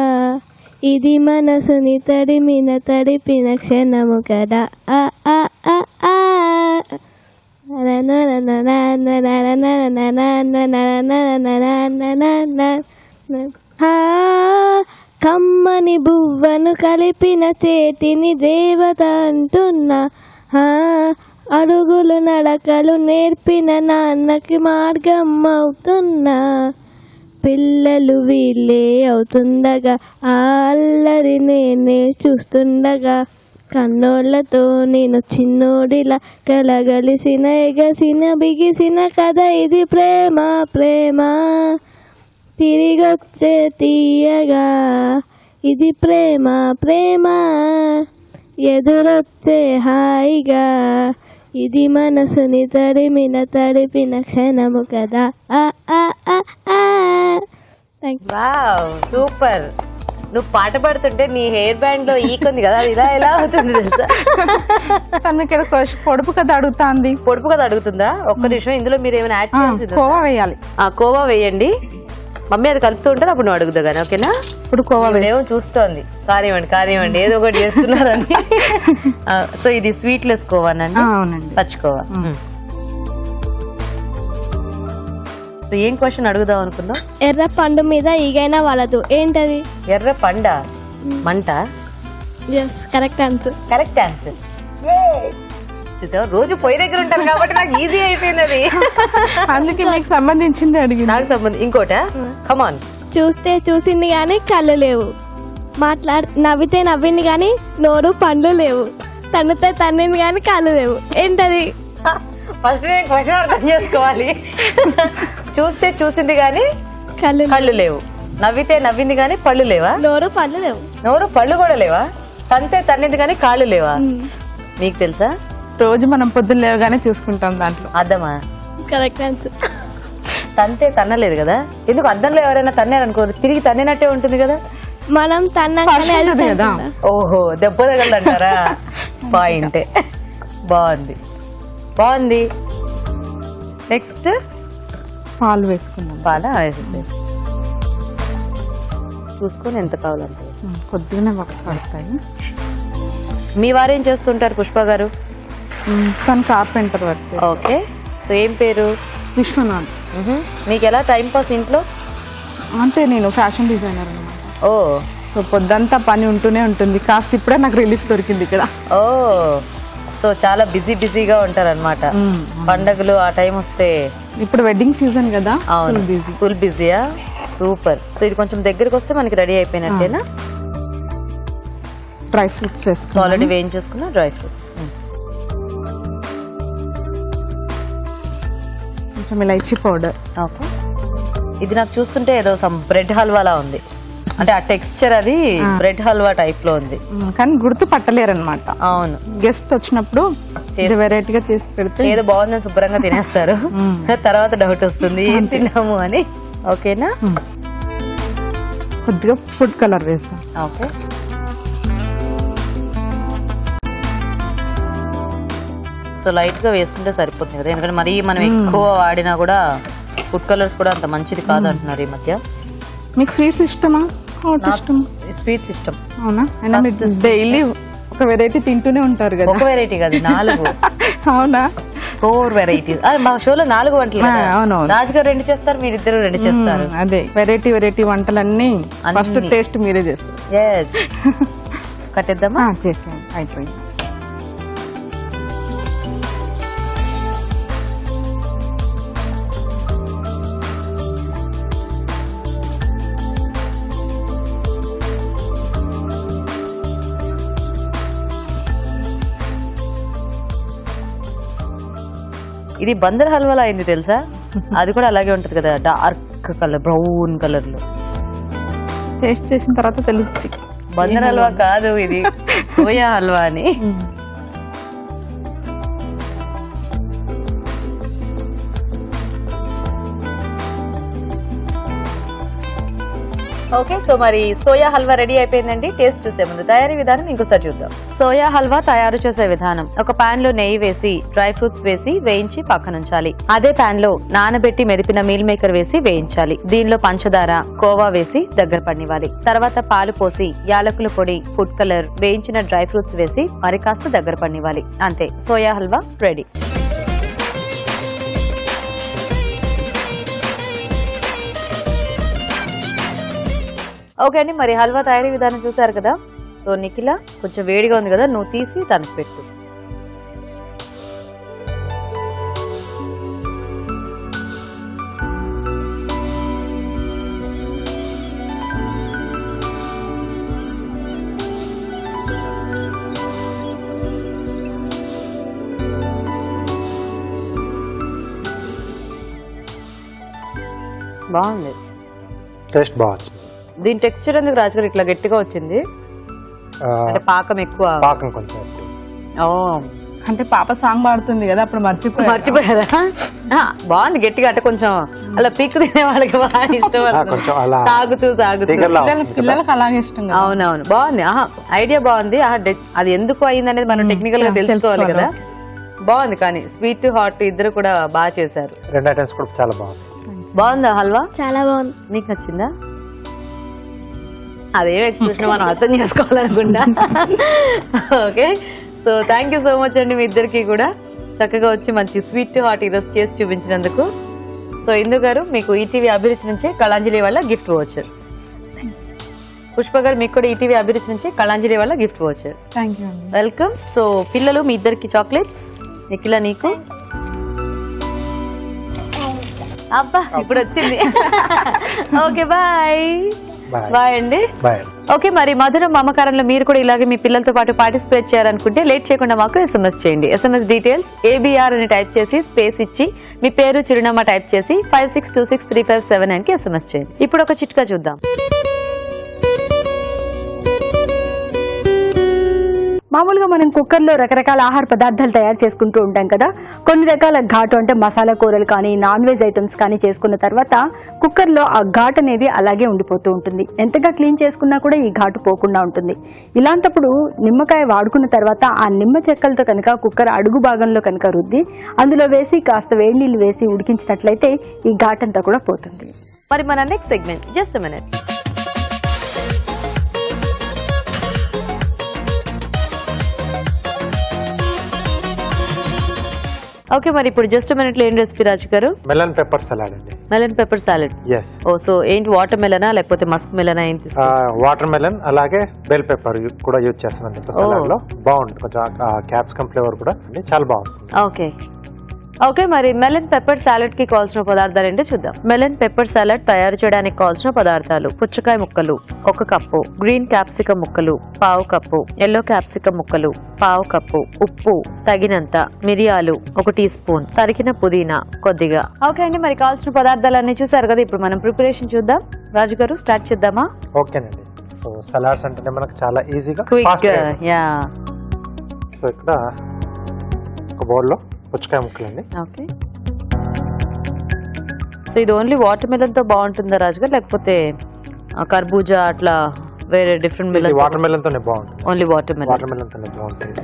S5: ఇది మనసుని తడిపిన క్షణము కదా. కమ్మని బువ్వను కలిపిన చేతిని దేవత అంటున్నా, అడుగులు నడకలు నేర్పిన నాన్నకి మార్గం అవుతున్నా, పిల్లలు వీళ్ళే అవుతుండగా ఆ అల్లరి నేనే చూస్తుండగా, కన్నోళ్లతో నేను చిన్నోడిలా కలగలిసిన ఎగసిన బిగిసిన కథ ఇది ప్రేమ. ప్రేమ తిరిగొచ్చే తీయగా, ఇది ప్రేమ. ప్రేమ ఎదురొచ్చే హాయిగా, ఇది మనసుని తడిపిన క్షణము కదా.
S1: సూపర్. నువ్వు పాట పాడుతుంటే నీ హెయిర్ బ్యాండ్ లో ఈకొంది కదా, ఇలా ఎలా అవుతుంది తెలుసా?
S6: పొడుపు కథ అడుగుతాంది.
S1: పొడుపు కథ అడుగుతుందా? ఒక్క నిమిషం, ఇందులో మీరు ఏమైనా యాడ్ చేయాల్సింది?
S6: కోవా వేయాలి.
S1: కోవా వేయండి. మమ్మీ అది కలుపుతూ ఉంటారు, అప్పుడు నువ్వు అడుగుతా కానీ. ఓకేనా?
S6: ఇప్పుడు కోవా
S1: ఏమో చూస్తోంది, కానివ్వండి ఏదో ఒకటి చేస్తున్నారని. సో ఇది స్వీట్లెస్ కోవానండి.
S6: అవునండి,
S1: పచ్చికోవా. సో ఏం క్వశ్చన్ అడుగుదాం అనుకుందాం?
S5: ఎర్ర పండు మీద ఈగైనా వాడదు, ఏంటది?
S1: ఎర్ర పండ మంట.
S5: Correct answer.
S1: Correct answer. రోజు పొయ్యి దగ్గర ఉంటారు కాబట్టి నాకు ఈజీ అయిపోయింది అది.
S6: అందుకే మీకు సంబంధించింది అడిగి.
S1: నాకు సంబంధించి ఇంకోట. కమాన్.
S5: చూస్తే చూసింది గాని కళ్ళు లేవు, నవ్వితే నవ్వింది గాని నోరు పండ్లు లేవు, తన్నితే తన్నింది గాని కాళ్ళు లేవు, ఏంటది?
S1: ఫస్ట్ నేను క్వశ్చన్ అర్థం చేసుకోవాలి. చూస్తే చూసింది గాని కళ్ళు లేవు, నవ్వితే నవ్వింది గాని పళ్ళు లేవా?
S5: నోరు పళ్ళు లేవు.
S1: నోరు పళ్ళు కూడా లేవా? తంతే తన్నింది గాని కాళ్ళు లేవా? మీకు తెలుసా?
S6: రోజు మనం పొద్దున్న లేవగానే చూసుకుంటాం దాంట్లో.
S1: అద్దమా?
S5: Correct answer.
S1: తంతే తన్నలేదు కదా, ఎందుకు అద్దంలో ఎవరైనా తన్నారనుకో తిరిగి తన్నినట్టే ఉంటుంది కదా.
S5: మనం తన్నాకనే
S6: కదా.
S1: ఓహో, దెబ్బ తగలదంటారా? పాయింటే. బాగుంది. నెక్స్ట్
S6: పాలు వేసుకుందాం.
S1: పాలా వేసేసి చూసుకొని ఎంత కావాలంటే
S6: కొద్దిగానే పడతాయి.
S1: మీ వారేం చేస్తుంటారు పుష్ప గారు?
S6: తను కార్పెంటర్ వర్క్.
S1: ఓకే. సో ఏం పేరు?
S6: విశ్వనాథ్.
S1: మీకు ఎలా టైం పాస్ ఇంట్లో?
S6: అంటే నేను ఫ్యాషన్ డిజైనర్ అన్నమాట.
S1: ఓ,
S6: సో పొద్దంతా పని ఉంటూనే ఉంటుంది. కాస్త ఇప్పుడే నాకు రిలీఫ్ దొరికింది ఇక్కడ.
S1: ఓ, సో చాలా బిజీగా ఉంటారన్నమాట. పండగలు ఆ టైం వస్తే.
S6: ఇప్పుడు వెడ్డింగ్ సీజన్ కదా.
S1: అవును, ఫుల్ బిజీయా? సూపర్. సో ఇది కొంచెం దగ్గరకు వస్తే మనకి రెడీ అయిపోయినట్టేనా?
S6: డ్రై ఫ్రూట్స్ వేసుకో.
S1: ఆల్రెడీ వేయించేసుకున్నా డ్రై ఫ్రూట్స్.
S6: కొంచెం ఇలాచీ పౌడర్.
S1: ఓకే, ఇది నాకు చూస్తుంటే ఏదో సమ్ బ్రెడ్ హల్వాలా ఉంది, అంటే ఆ టెక్స్చర్ అది బ్రెడ్ హల్వా టైప్ లో ఉంది,
S6: కానీ గుర్తు పట్టలేరు అనమాట.
S1: అవును,
S6: గెస్ట్ వచ్చినప్పుడు వెరైటీగా చేసి పెడితే
S1: ఏదో బాగుందని శుభ్రంగా తినేస్తారు, తర్వాత డౌట్ వస్తుంది ఏం తిన్నాము అని. ఓకేనా,
S6: కొద్దిగా ఫుడ్ కలర్ వేస్తాం.
S1: ఓకే, సో లైట్ గా వేసుకుంటే సరిపోతుంది కదా, ఎందుకంటే మరీ మనం ఎక్కువ వాడినా కూడా ఫుడ్ కలర్స్ కూడా అంత మంచిది కాదు అంటున్నారు ఈ మధ్య.
S6: మీకు స్వీట్స్ ఇష్టమా, హాట్ ఇష్టమా?
S1: స్వీట్స్ ఇష్టం.
S6: అవునా, అయినా మీరు డైలీ ఒక వెరైటీ తింటూనే ఉంటారు కదా.
S1: ఒక వెరైటీ కాదు, 4.
S6: అవునా,
S1: 4 వెరైటీస్. మా షోలో 4 వంటలు కదా.
S6: అవునవును.
S1: రాజు గారు 2 చేస్తారు, మీరిద్దరు 2 చేస్తారు.
S6: అదే వెరైటీ వంటలన్నీ ఫస్ట్ టేస్ట్ మీరే చేస్తారు.
S1: కట్టేద్దామా?
S6: చేసాను, అయిపోయింది.
S1: ఇది బందర్ హల్వాలో అయింది తెలుసా, అది కూడా అలాగే ఉంటది కదా, డార్క్ కలర్, బ్రౌన్ కలర్ లో.
S6: టేస్ట్ చేసిన తర్వాత తెలుస్తుంది.
S1: బందర్ హల్వా కాదు, ఇది సోయా హల్వా అని. ఓకే, సో మరి సోయా హల్వా రెడీ అయిపోయిందండి. టేస్ట్ చూసే ముందు తయారీ విధానం ఇంకోసారి చూద్దాం. సోయా హల్వా తయారు చేసే విధానం: ఒక పాన్ లో నెయ్యి వేసి డ్రై ఫ్రూట్స్ వేసి వేయించి పక్కనుంచాలి. అదే పాన్ లో నానబెట్టి మెదిపిన మీల్ మేకర్ వేసి వేయించాలి. దీనిలో పంచదార, కోవా వేసి దగ్గర పడినివ్వాలి. తర్వాత పాలు పోసి యాలకుల పొడి, ఫుడ్ కలర్, వేయించిన డ్రై ఫ్రూట్స్ వేసి మరి కాస్త దగ్గర పడినివ్వాలి. అంతే, సోయా హల్వా రెడీ. ఓకే అండి, మరి హల్వా తయారీ విధానం చూసారు కదా. సో నిఖిల, కొంచెం వేడిగా ఉంది కదా, నువ్వు తీసి తనకు పెట్టు. బాగుంది,
S2: టేస్ట్ బాగుంది.
S1: దీని టెక్స్చర్ ఎందుకు రాజుగారు ఇట్లా గట్టిగా వచ్చింది? అంటే పాకం ఎక్కువ,
S2: పాకం కొంచెం.
S6: అంటే పాప సాంగ్ పాడుతుంది కదా, అప్పుడు
S1: మర్చిపోయారా? బాగుంది, గట్టిగా, అంటే కొంచెం అలా పీక్ తినే వాళ్ళకి బాగా ఇష్టం, తాగుతూ
S6: పిల్లలకి అలాగే ఇష్టం.
S1: అవునవును, బాగుంది. ఐడియా బాగుంది. అది ఎందుకు అయింది అనేది మనం టెక్నికల్ గా తెలుసుకోవాలి కదా. బాగుంది, కానీ స్వీట్ హాట్ ఇద్దరు కూడా బాగా చేశారు.
S2: 2 ఐటమ్స్ కూడా చాలా బాగుంది.
S1: బాగుందా హల్వా?
S4: చాలా బాగుంది.
S1: నీకు నచ్చిందా? అదే ఎక్స్ప్రెషన్ మనం అర్థం చేసుకోవాలనుకుంటా. Okay, so thank you so much అండి మీ ఇద్దరికి కూడా, చక్కగా వచ్చి మంచి స్వీట్ హాట్ ఈరోజు చేసి చూపించినందుకు. సో ఇందు గారు, మీకు ఈటీవీ అభిరుచి నుంచి కళాంజలి వల్ల గిఫ్ట్ వోచర్. పుష్ప గారు, మీకు కూడా ఈటీవీ అభిరుచి నుంచి కళాంజలి వల్ల గిఫ్ట్ వోచర్. వెల్కమ్. సో పిల్లలు, మీ ఇద్దరికి చాక్లెట్స్. నిఖిల నీకు. అబ్బా, ఇప్పుడు వచ్చింది. Okay, bye. బాయ్ అండి. ఓకే, మరి మధుర మమకారంలో మీరు కూడా ఇలాగే మీ పిల్లలతో పాటు పార్టిసిపేట్ చేయాలనుకుంటే లేట్ చేయకుండా మాకు SMS చేయండి. SMS డీటెయిల్స్ ABR అని టైప్ చేసి స్పేస్ ఇచ్చి మీ పేరు, చిరునామా టైప్ చేసి 56263579 కి SMS చేయండి. ఇప్పుడు ఒక చిట్కా చూద్దాం.
S3: మామూలుగా మనం కుక్కర్లో రకరకాల ఆహార పదార్థాలు తయారు చేసుకుంటూ ఉంటాం కదా. కొన్ని రకాల ఘాటు అంటే మసాలా కూరలు కానీ నాన్ వెజ్ ఐటమ్స్ కానీ చేసుకున్న తర్వాత కుక్కర్లో ఆ ఘాటు అనేది అలాగే ఉండిపోతూ ఉంటుంది. ఎంతగా క్లీన్ చేసుకున్నా కూడా ఈ ఘాటు పోకుండా ఉంటుంది. ఇలాంటప్పుడు నిమ్మకాయ వాడుకున్న తర్వాత ఆ నిమ్మ చెక్కలతో కనుక కుక్కర్ అడుగు భాగంలో కనుక రుద్ది అందులో వేసి కాస్త వేడి నీళ్ళు వేసి ఉడికించినట్లయితే ఈ ఘాటంతా కూడా పోతుంది.
S1: మరి మన next segment, just minute. Okay, మరి ఇప్పుడు జస్ట్ మినిట్ లో ఏం రెసిపీ రాజు గారు?
S2: మెలన్ పెప్పర్ సలాడ్ అండి.
S1: Melon pepper salad. సో ఏంటి, వాటర్ మెలనా లేకపోతే మస్క్ మెలనా? ఏంటి?
S2: వాటర్ మెలన్ అలాగే బెల్ పెప్పర్ కూడా యూజ్ చేస్తున్నాను సలాడ్ లో. బాగుంటుంది, కొంచెం క్యాప్సికమ్ ఫ్లేవర్ కూడా చాలా బాగుంది.
S1: ఓకే, ఓకే, మరి మెలన్ పెప్పర్ సాలడ్ కి కావాల్సిన పదార్థాలు ఏంటో చూద్దాం. మెలన్ పెప్పర్ సాలడ్ తయారు చేయడానికి కావాల్సిన పదార్థాలు: పుచ్చకాయ ముక్కలు 1 కప్పు, గ్రీన్ క్యాప్సికం ముక్కలు 1/2 కప్పు, ఎల్లో క్యాప్సికం ముక్కలు 1/2 కప్పు, ఉప్పు తగినంత, మిరియాలు 1 టీ స్పూన్, తరిగిన పుదీనా కొద్దిగా. ఓకే అండి, మరి కావాల్సిన పదార్థాలన్నీ చూసారు కదా. ఇప్పుడు మనం ప్రిపరేషన్ చూద్దాం. రాజు గారు స్టార్ట్ చేద్దామా?
S2: ఓకేనండి. సో సలాడ్స్ అంటే మనకు చాలా ఈజీగా
S1: క్విక్. యా.
S2: సో ఇక్కడ ఒక బౌల్లో పుచ్చకాయ ముక్కలండి.
S1: ఓకే, సో ఇది ఓన్లీ వాటర్ మెలన్ తో బాగుంటుందా రాజు గారు, లేకపోతే కర్బూజా అట్లా వేరే డిఫరెంట్ మెలన్?
S2: వాటర్ మెలన్ తోనే బాగుంటుంది.
S1: Only water melon.
S2: Water melon తోనే బాగుంటుంది.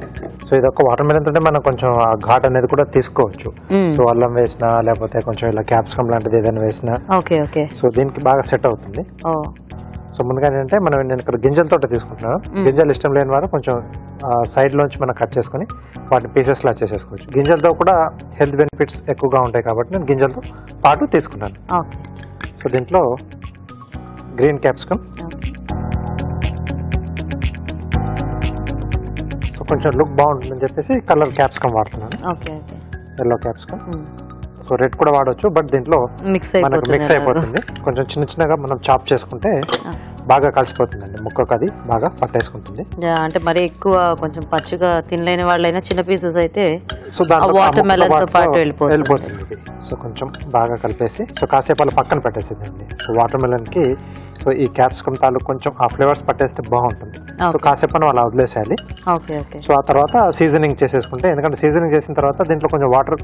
S2: సో ఇది ఒక వాటర్ మెలన్ తోనే మనం కొంచెం ఆ ఘాట్ అనేది కూడా తీసుకోవచ్చు. సో అల్లం వేసినా లేకపోతే కొంచెం ఇలా క్యాప్సికమ్ లాంటిది ఏదైనా వేసినా
S1: ఓకే ఓకే.
S2: సో దీనికి బాగా సెట్ అవుతుంది.
S1: ఓ,
S2: సో ముందుగా ఏంటంటే నేను ఇక్కడ గింజలతో తీసుకుంటున్నాను. గింజలు ఇష్టం లేని వారు కొంచెం సైడ్ లోంచి మనం కట్ చేసుకుని వాటిని పీసెస్ లా చేసేసుకోవచ్చు. గింజలతో కూడా హెల్త్ బెనిఫిట్స్ ఎక్కువగా ఉంటాయి కాబట్టి నేను గింజలతో పాటు తీసుకున్నాను.
S1: ఓకే.
S2: సో దీంట్లో గ్రీన్ క్యాప్సికమ్, సో కొంచెం లుక్ బాగుంటుందని చెప్పేసి కలర్ క్యాప్సికమ్ వాడుతున్నాను.
S1: Okay okay.
S2: Yellow capsicum. So red కూడా వాడవచ్చు, బట్ దీంట్లో మనకు మిక్స్ అయిపోతుంది. కొంచెం చిన్న చిన్నగా మనం చాప్ చేసుకుంటే బాగా కలిసిపోతుందండి, ముక్కకు అది బాగా పట్టేసుకుంటుంది.
S1: అంటే మరి ఎక్కువ కొంచెం పచ్చిగా తినలేని వాళ్ళైనా చిన్న పీసెస్ అయితే
S2: సో దాంట్లో
S1: వాటర్ మెలన్ తో పాటు వెళ్ళిపోతుంది
S2: ఇది. సో కొంచెం బాగా కలిపేసి సో కాసేపు అలా పక్కన పెట్టేసిందండి. సో వాటర్ మెలన్ కి సో ఈ క్యాప్సికమ్ తాలూకు కొంచెం ఆ ఫ్లేవర్స్ పట్టేస్తే బాగుంటుంది. సో కాసేపు మనం అలా వదిలేసేయాలి.
S1: Okay okay.
S2: సో ఆ తర్వాత సీజనింగ్ చేసేసుకుంటే, ఎందుకంటే సీజనింగ్ చేసిన తర్వాత దీంట్లో కొంచెం వాటర్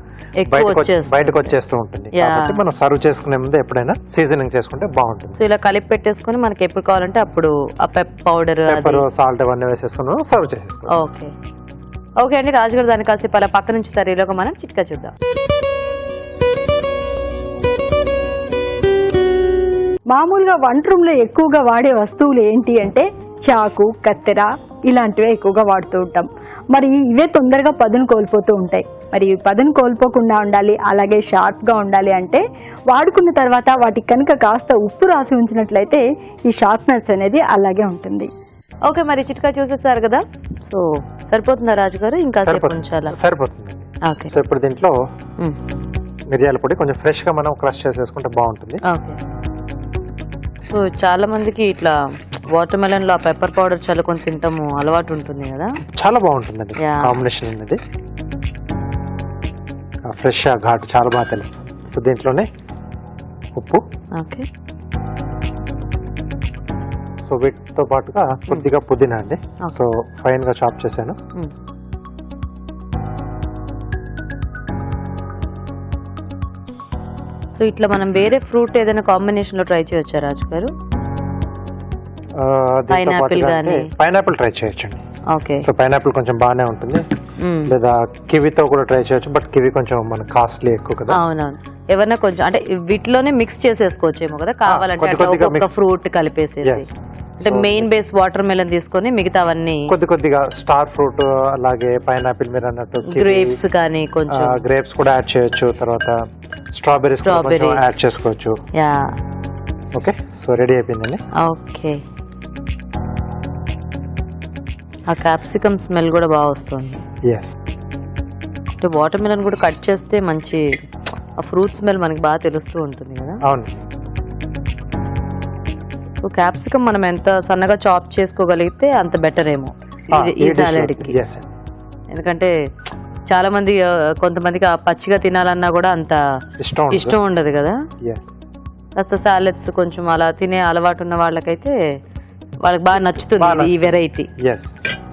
S2: బయటకు వచ్చేస్తూ ఉంటుంది కాబట్టి మనం సర్వ్ చేసుకునే ముందు ఎప్పుడైనా సీజనింగ్ చేసుకుంటే బాగుంటుంది.
S1: సో ఇలా కలిపి పెట్టేసుకుని మనకి ఎప్పుడు కావాలంటే అప్పుడు ఆ పౌడర్,
S2: సాల్ట్ అవన్నీ వేసేసుకుని సర్వ్ చేసేసుకోవాలి.
S1: ఓకే ఓకే అండి. రాజుగారు దాన్ని కాసేపు అలా పక్క నుంచి తరీలోకి మనం చిట్కా చూద్దాం.
S3: మామూలుగా వంట రూమ్ లో ఎక్కువగా వాడే వస్తువులు ఏంటి అంటే చాకు, కత్తెర ఇలాంటివే ఎక్కువగా వాడుతూ ఉంటాం. మరి ఇవే తొందరగా పదును కోల్పోతూ ఉంటాయి. మరి పదును కోల్పోకుండా ఉండాలి, అలాగే షార్ప్ గా ఉండాలి అంటే వాడుకున్న తర్వాత వాటికి కనుక కాస్త ఉప్పు రాసి ఉంచినట్లయితే ఈ షార్ప్నెస్ అనేది అలాగే ఉంటుంది.
S1: ఓకే, మరి చిట్కా చూసేసారు కదా. సో సరిపోతుందా రాజుగారు, ఇంకా ఉంచాలా?
S2: సరిపోతుంది.
S1: ఓకే.
S2: సో ఇప్పుడు దీంట్లో మిరియాల పొడి కొంచెం ఫ్రెష్ గా మనం క్రష్ చేసేసుకుంటే బాగుంటుంది.
S1: ఓకే. సో చాలా మందికి ఇట్లా వాటర్ మెలన్ లో పెప్పర్ పౌడర్ చల్లుకొని తింటాము అలవాటు ఉంటుంది కదా,
S2: చాలా బాగుంటుందండి కాంబినేషన్ అనేది. ఫ్రెష్ ఘాటు చాలా బాగా తెలుస్తుంది. సో దీంట్లోనే ఉప్పు,
S1: ఓకే,
S2: సో వీటితో పాటుగా కొద్దిగా పుదీనా అండి. సో ఫైన్ గా చాప్ చేశాను.
S1: సో ఇట్లా మనం వేరే ఫ్రూట్ ఏదైనా కాంబినేషన్ లో ట్రై చేయొచ్చా రాజు గారు?
S2: పైనాపిల్ ట్రై చేయొచ్చండి.
S1: ఓకే.
S2: సో పైనాపిల్ కొంచెం బాగానే ఉంటుంది. లేదా కివితో కూడా ట్రై చేయొచ్చు, బట్ కివి కొంచెం మన కాస్ట్లీ ఎక్కువ కదా.
S1: అవునవును. ఏమన్నా కొంచెం అంటే వీటిలోనే మిక్స్ చేసేసుకోవచ్చేమో కదా కావాలంటే, ఒక ఫ్రూట్ కలిపేసేసి. అంటే మెయిన్ బేస్ వాటర్ మెలన్ తీసుకొని మిగతావన్నీ
S2: కొద్దిగా స్టార్ ఫ్రూట్, అలాగే పైనాపిల్ మీరు అన్నట్టు
S1: గ్రేప్స్ కానీ కొంచెం
S2: గ్రేప్స్ కూడా యాడ్ చేయొచ్చు. తర్వాత స్ట్రాబెర్రీస్ యాడ్ చేసుకోవచ్చు.
S1: యా.
S2: ఓకే, సో రెడీ అయిపోయిందండి.
S1: ఓకే. ఆ క్యాప్సికమ్ స్మెల్ కూడా బాగా వస్తుంది.
S2: ఎస్.
S1: అంటే వాటర్ మెలన్ కూడా కట్ చేస్తే మంచి ఆ ఫ్రూట్ స్మెల్ మనకి బాగా తెలుస్తూ ఉంటుంది కదా.
S2: అవును.
S1: సో క్యాప్సికమ్ మనం ఎంత సన్నగా చాప్ చేసుకోగలిగితే అంత బెటర్ ఏమో ఈ సాలడ్ కి. ఎందుకంటే చాలా మంది కొంతమందికి పచ్చిగా తినాలన్నా కూడా అంత ఇష్టం ఉండదు కదా. కాస్త సాలెడ్స్ కొంచెం అలా తినే అలవాటు ఉన్న వాళ్ళకైతే వాళ్ళకి బాగా నచ్చుతుంది ఈ వెరైటీ.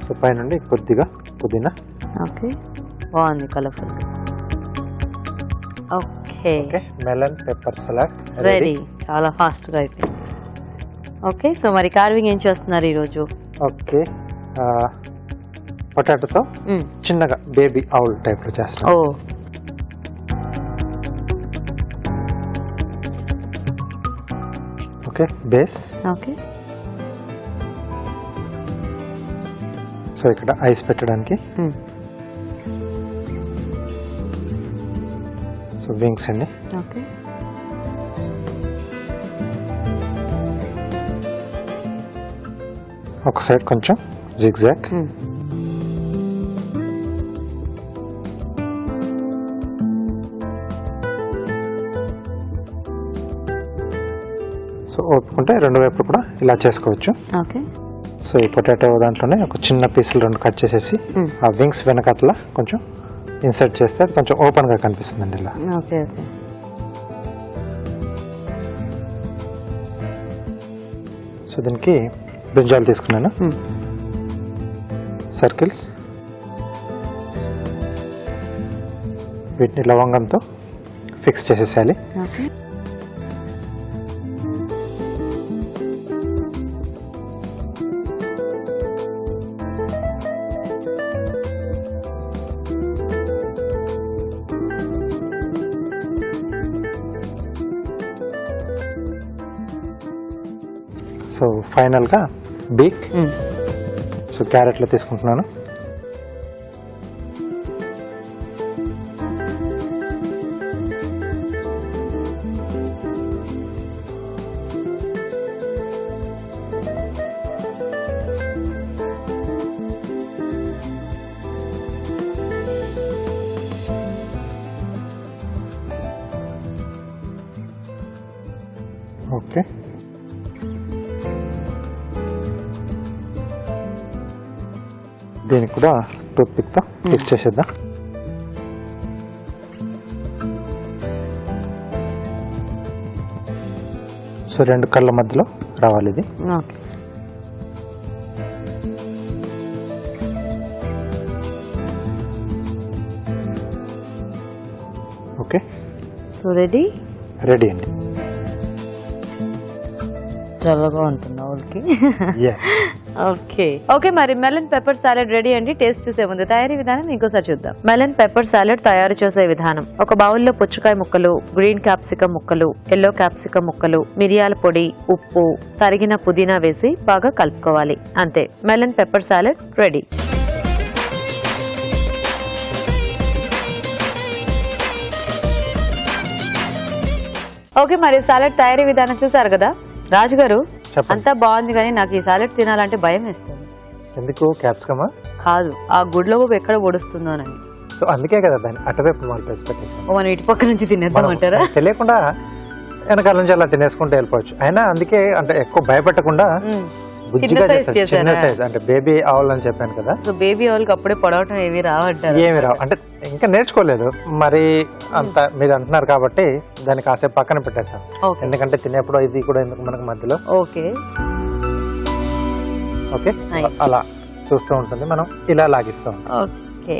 S2: సో పైన కొద్దిగా పుదీనా.
S1: ఓకే, బాగుంది colourful. Okay,
S2: melon pepper salad
S1: ready. చాలా ఫాస్ట్ గా అయిపోయింది. ఓకే, సో మరి కార్వింగ్ ఏం చేస్తున్నారు ఈరోజు?
S2: ఓకే, పొటాటోతో చిన్నగా బేబీ ఆవుల్ టైప్ లో చేస్తాం.
S1: ఓ,
S2: ఓకే, బేస్.
S1: ఓకే.
S2: సో ఇక్కడ ఐస్ పెట్టడానికి సో వింగ్స్ అండి.
S1: ఓకే.
S2: ఒక సైడ్ కొంచెం జిగ్జాగ్. సో ఓపుకుంటే రెండు వైపులు కూడా ఇలా చేసుకోవచ్చు.
S1: ఓకే.
S2: సో ఈ పొటాటో దాంట్లోనే ఒక చిన్న పీసులు 2 కట్ చేసేసి ఆ వింగ్స్ వెనకట్లా కొంచెం ఇన్సర్ట్ చేస్తే అది కొంచెం ఓపెన్గా కనిపిస్తుందండి ఇలా.
S1: Okay okay.
S2: సో దీనికి బ్రింజాల్ తీసుకున్నాను, సర్కిల్స్, వీటిని లవంగంతో ఫిక్స్ చేసేసేయాలి.
S1: ఓకే.
S2: సో ఫైనల్గా బీక్. సో క్యారెట్లో తీసుకుంటున్నాను. ఓకే. దీనికి కూడా టూత్ పిక్తో ఫిక్స్ చేసేద్దాం. సో 2 కళ్ళ మధ్యలో రావాలి ఇది.
S1: ఓకే.
S2: ఓకే.
S1: సో రెడీ
S2: అండి.
S1: చల్లగా ఉంటుంది వాళ్ళకి.
S2: Yes.
S1: Okay okay. మరి మెలన్ పెప్పర్ సాలెడ్ రెడీ అండి. టేస్ట్ చూసే ముందు తయారీ విధానం ఇంకోసారి చూద్దాం. మెలన్ పెప్పర్ సాలెడ్ తయారు చేసే విధానం: ఒక బౌల్లో పుచ్చకాయ ముక్కలు, గ్రీన్ క్యాప్సికమ్ ముక్కలు, ఎల్లో క్యాప్సికమ్ ముక్కలు, మిరియాల పొడి, ఉప్పు, తరిగిన పుదీనా వేసి బాగా కలుపుకోవాలి. అంతే, melon pepper salad ready. Okay, మరి సాలెడ్ తయారీ విధానం చూసారు కదా రాజు గారు. అంతా బాగుంది కానీ నాకు ఈ సాలెడ్ తినాలంటే భయం వేస్తుంది.
S2: ఎందుకు? క్యాప్సికమా?
S1: కాదు, ఆ గుడ్లో ఎక్కడ పొడుస్తుందోనని.
S2: సో అందుకే కదా దాన్ని అటువైపు మనం టెస్ట్ పెట్టేసాం.
S1: మనం ఇటు పక్క నుంచి తినేద్దామంటారా?
S2: తెలియకుండా వెనకాల నుంచి అలా తినేసుకుంటూ వెళ్ళిపోవచ్చు. అయినా అందుకే అంటే ఎక్కువ భయపెట్టకుండా
S1: చిన్న
S2: సైజ్ అంటే బేబీ ఆవుల్ అని చెప్పాను కదా.
S1: సో బేబీ ఆవుల్కి అప్పుడే పొడవటం ఏవి రావంటారు?
S2: ఏమి రావు, అంటే ఇంకా నేర్చుకోలేదు మరి అంత. మీరు అంటున్నారు కాబట్టి దాన్ని కాసేపు పక్కన పెట్టేస్తాం. ఎందుకంటే తినేప్పుడు ఇది కూడా ఎందుకు మనకు మధ్యలో.
S1: ఓకే
S2: ఓకే, అలా చూస్తూ ఉంటుంది, మనం ఇలా లాగిస్తాం.
S1: ఓకే.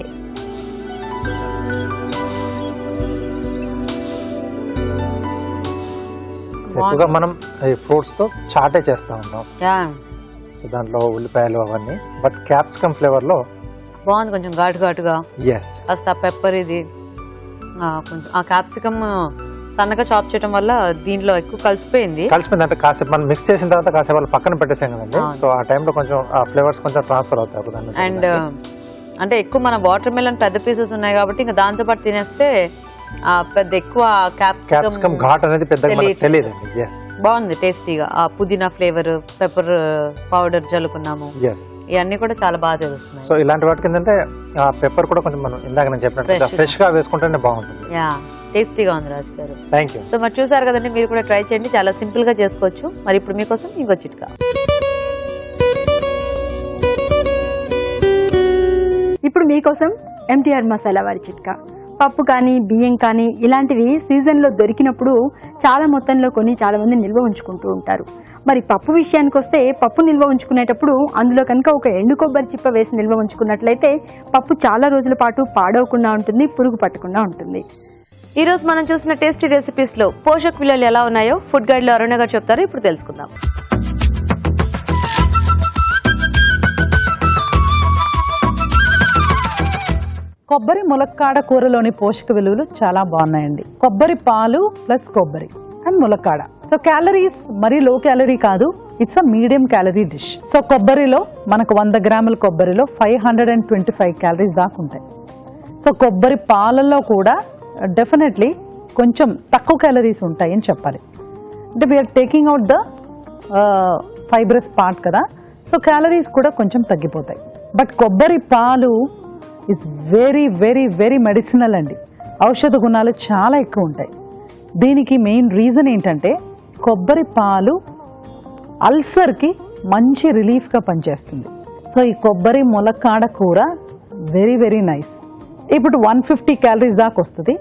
S2: ఎక్కువగా మనం ఫ్రూట్స్ తో చాటే చేస్తూ ఉంటాం. సో దాంట్లో ఉల్లిపాయలు అవన్నీ, బట్ క్యాప్సికమ్ ఫ్లేవర్ లో
S1: బాగుంది. కొంచెం ఘాటుగా కాస్త పెప్పర్, ఇది కొంచెం ఆ క్యాప్సికమ్ సన్నగా చాప్ చేయడం వల్ల దీంట్లో ఎక్కువ కలిసిపోయింది.
S2: అంటే కాసేపు మనం మిక్స్ చేసిన తర్వాత కాసేపు వాళ్ళు పక్కన పెట్టేసాం కదండి. సో ఆ టైంలో కొంచెం ఆ ఫ్లేవర్స్ కొంచెం ట్రాన్స్ఫర్ అవుతాయి.
S1: అండ్ అంటే ఎక్కువ మన వాటర్ మెలన్ పెద్ద పీసెస్ ఉన్నాయి కాబట్టి ఇంకా దాంతో పాటు తినేస్తే పెద్ద ఎక్కువ
S2: క్యాప్సికమ్ ఘాట్ అనేది పెద్దగా తెలియదు.
S1: బాగుంది టేస్టీగా. ఆ పుదీనా ఫ్లేవర్, పెప్పర్ పౌడర్ జల్లుకున్నాము, ఇవన్నీ కూడా చాలా బాగా తెలుస్తున్నాయి.
S2: సో ఇలాంటి వాటికి ఏంటంటే ఆ పెప్పర్ కూడా కొంచెం మనం ఇందాక నేను చెప్పినట్టు ఫ్రెష్ గా వేసుకుంటేనే బాగుంటుంది.
S1: టేస్టీగా ఉంది రాజు గారు.
S2: Thank you.
S1: సో మరి చూసారు కదండి, మీరు కూడా ట్రై చేయండి, చాలా సింపుల్ గా చేసుకోవచ్చు. మరి ఇప్పుడు మీకోసం ఇంకో చిట్కా.
S3: ఇప్పుడు మీకోసం ఎంటీఆర్ మసాలా వారి చిట్కా. పప్పు కానీ బియ్యం కానీ ఇలాంటివి సీజన్లో దొరికినప్పుడు చాలా మొత్తంలో కొని చాలా మంది నిల్వ ఉంచుకుంటూ ఉంటారు. మరి పప్పు విషయానికి వస్తే పప్పు నిల్వ ఉంచుకునేటప్పుడు అందులో కనుక ఒక ఎండు కొబ్బరి చిప్ప వేసి నిల్వ ఉంచుకున్నట్లయితే పప్పు చాలా రోజుల పాటు పాడవకుండా ఉంటుంది, పురుగు పట్టకుండా ఉంటుంది.
S1: ఈ రోజు మనం చూసిన టేస్టీ రెసిపీస్ లో పోషక విలువలు ఎలా ఉన్నాయో ఫుడ్ గైడ్ లో అరుణ గారు చెప్తారు. ఇప్పుడు తెలుసుకుందాం.
S7: కొబ్బరి ములక్కాడ కూరలోని పోషక విలువలు చాలా బాగున్నాయండి. కొబ్బరి పాలు ప్లస్ కొబ్బరి అండ్ ములక్కాడ. సో క్యాలరీస్ మరీ లో క్యాలరీ కాదు, it's a medium calorie dish. So కొబ్బరిలో మనకు 100 గ్రాముల కొబ్బరిలో 525 క్యాలరీస్ దాకా ఉంటాయి. సో కొబ్బరి పాలల్లో కూడా డెఫినెట్లీ కొంచెం తక్కువ క్యాలరీస్ ఉంటాయి అని చెప్పాలి. అంటే we are taking out the fibrous part కదా, సో క్యాలరీస్ కూడా కొంచెం తగ్గిపోతాయి. బట్ కొబ్బరి పాలు it's very very very medicinal అండి. ఔషధ గుణాలు చాలా ఎక్కువ ఉంటాయి. దీనికి మెయిన్ రీజన్ ఏంటంటే కొబ్బరి పాలు అల్సర్కి మంచి రిలీఫ్గా పనిచేస్తుంది. సో ఈ కొబ్బరి ములక్కాడ కూర వెరీ వెరీ నైస్. ఇప్పుడు 150 క్యాలరీస్ దాకా వస్తుంది.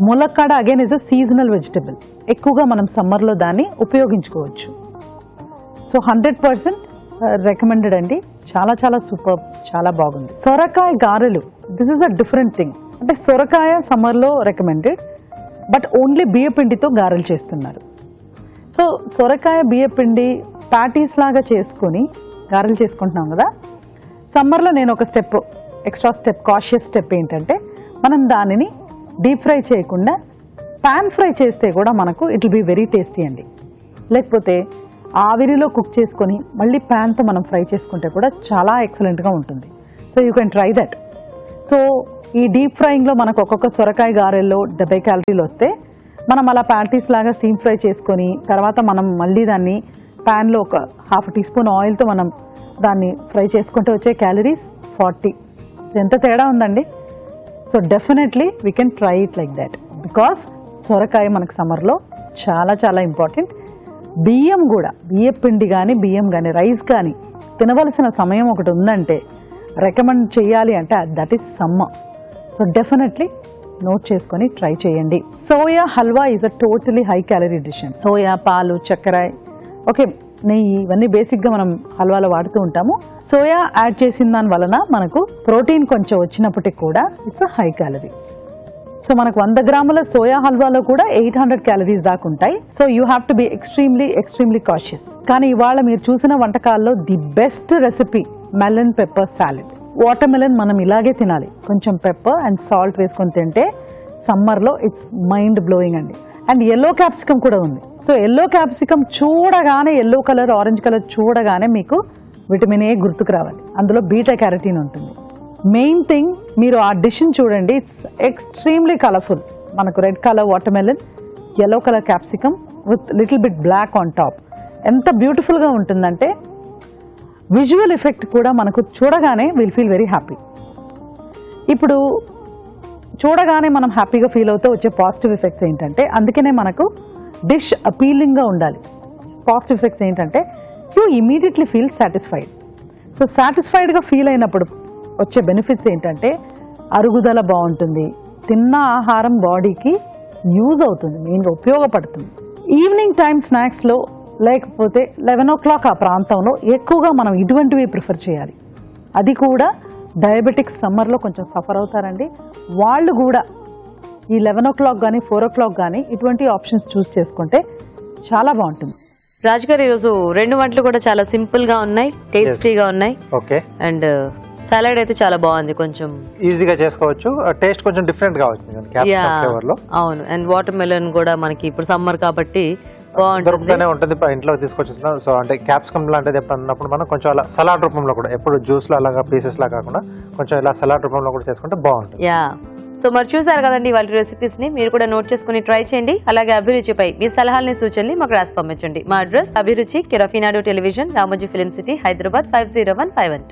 S7: ములక్కాడ again is a seasonal vegetable. ఎక్కువగా మనం సమ్మర్లో దాన్ని ఉపయోగించుకోవచ్చు. సో 100% రికమెండెడ్ అండి. చాలా చాలా సూపర్, చాలా బాగుంది. సొరకాయ గారెలు, this is a different thing. అంటే సొరకాయ సమ్మర్లో రికమెండెడ్, బట్ ఓన్లీ బియ్యపిండితో గారెలు చేస్తున్నారు. సో సొరకాయ బియ్యపిండి ప్యాటీస్ లాగా చేసుకొని గారెలు చేసుకుంటున్నాం కదా. సమ్మర్లో నేను ఒక step, extra step, cautious step ఏంటంటే మనం దానిని డీప్ ఫ్రై చేయకుండా పాన్ ఫ్రై చేస్తే కూడా మనకు it will be very tasty అండి. లేకపోతే ఆవిరిలో కుక్ చేసుకొని మళ్ళీ ప్యాన్తో మనం ఫ్రై చేసుకుంటే కూడా చాలా ఎక్సలెంట్గా ఉంటుంది. So you can try that. So ఈ డీప్ ఫ్రైయింగ్లో మనకు ఒక్కొక్క సొరకాయ గారెల్లో 70 క్యాలరీలు వస్తే మనం అలా ప్యాటీస్ లాగా స్టీమ్ ఫ్రై చేసుకొని తర్వాత మనం మళ్ళీ దాన్ని ప్యాన్లో ఒక ½ టీ స్పూన్ ఆయిల్తో మనం దాన్ని ఫ్రై చేసుకుంటే వచ్చే క్యాలరీస్ 40. సో ఎంత తేడా ఉందండి. So definitely we can try it like that, because సొరకాయ మనకు సమ్మర్లో చాలా చాలా ఇంపార్టెంట్. బియ్యం కూడా, బియ్యం పిండి కానీ బియ్యం కానీ రైస్ కానీ తినవలసిన సమయం ఒకటి ఉందంటే రికమెండ్ చేయాలి అంటే that is summer. So definitely note చేసుకొని ట్రై చేయండి. Soya halwa is a totally high calorie dish. Soya, పాలు, చక్కెర, ఓకే, నెయ్యి, ఇవన్నీ బేసిక్గా మనం హల్వాలో వాడుతూ ఉంటాము. సోయా యాడ్ చేసిన దాని వలన మనకు ప్రోటీన్ కొంచెం వచ్చినప్పటికి కూడా it's a high calorie. So మనకు 100 గ్రాముల సోయా హల్వాలో కూడా 800 క్యాలరీస్ దాకా ఉంటాయి. So you have to be extremely cautious. కానీ ఇవాళ మీరు చూసిన వంటకాల్లో the best recipe melon pepper salad. Water melon మనం ఇలాగే తినాలి, కొంచెం పెప్పర్ అండ్ సాల్ట్ వేసుకొని తింటే సమ్మర్లో ఇట్స్ మైండ్ బ్లోయింగ్ అండి. అండ్ ఎల్లో క్యాప్సికమ్ కూడా ఉంది. సో ఎల్లో క్యాప్సికమ్ చూడగానే, ఎల్లో కలర్, ఆరెంజ్ కలర్ చూడగానే మీకు విటమిన్ ఏ గుర్తుకు రావాలి. అందులో బీటా క్యారటీన్ ఉంటుంది. మెయిన్ థింగ్, మీరు ఆ డిష్ని చూడండి, ఇట్స్ ఎక్స్ట్రీమ్లీ కలర్ఫుల్. మనకు red colour watermelon, yellow colour capsicum with little bit black on top. ఎంత బ్యూటిఫుల్గా ఉంటుందంటే విజువల్ ఎఫెక్ట్ కూడా మనకు చూడగానే విల్ ఫీల్ వెరీ హ్యాపీ. ఇప్పుడు చూడగానే మనం హ్యాపీగా ఫీల్ అవుతూ వచ్చే పాజిటివ్ ఎఫెక్ట్స్ ఏంటంటే, అందుకనే మనకు డిష్ అపీలింగ్గా ఉండాలి. పాజిటివ్ ఎఫెక్ట్స్ ఏంటంటే you immediately feel satisfied. So సాటిస్ఫైడ్గా ఫీల్ అయినప్పుడు వచ్చే బెనిఫిట్స్ ఏంటంటే అరుగుదల బాగుంటుంది, తిన్న ఆహారం బాడీకి యూజ్ అవుతుంది, మెయిన్గా ఉపయోగపడుతుంది. ఈవినింగ్ టైం స్నాక్స్లో లేకపోతే 11 o'clock ఆ ప్రాంతంలో ఎక్కువగా మనం ఇటువంటివి ప్రిఫర్ చేయాలి. అది కూడా డయాబెటిక్స్ సమ్మర్లో కొంచెం సఫర్ అవుతారండి, వాళ్ళు కూడా ఈ 11 o'clock కానీ 4 o'clock కానీ ఇటువంటి ఆప్షన్స్ చూస్ చేసుకుంటే చాలా బాగుంటుంది.
S1: రాజు గారు, ఈరోజు 2 వంటలు కూడా చాలా సింపుల్ గా ఉన్నాయి, టేస్టీగా ఉన్నాయి.
S2: ఓకే.
S1: అండ్ సాలడ్ అయితే చాలా బాగుంది, కొంచెం
S2: ఈజీగా చేసుకోవచ్చు, టేస్ట్ కొంచెం డిఫరెంట్ గా వచ్చింది క్యాప్సికమ్ ఫ్లేవర్ లో.
S1: అవును. అండ్ వాటర్ మెలన్ కూడా మనకి ఇప్పుడు సమ్మర్ కాబట్టి
S2: దొరుకుతూనే ఉంటుంది, ఇంట్లో తీసుకొచ్చేస్తున్నాం. సో అంటే క్యాప్సికమ్ లాంటిది ఎప్పుడు అన్నప్పుడు మనం కొంచెం అలా సలాడ్ రూపంలో కూడా, ఎప్పుడు జ్యూస్ లో అలాగా పీసెస్ లా కాకుండా కొంచెం ఇలా సలాడ్ రూపంలో కూడా చేసుకుంటే బాగుంటుంది.
S1: యా. సో మరి చూసారు కదండి వాళ్ళ రెసిపీస్ ని, మీరు కూడా నోట్ చేసుకుని ట్రై చేయండి. అలాగే అభిరుచిపై మీ సలహాలని, సూచనలు మాకు రాసి పంపించండి. మా అడ్రస్ అభిరుచి, care of Eenadu television, Ramoji film city, Hyderabad 50151.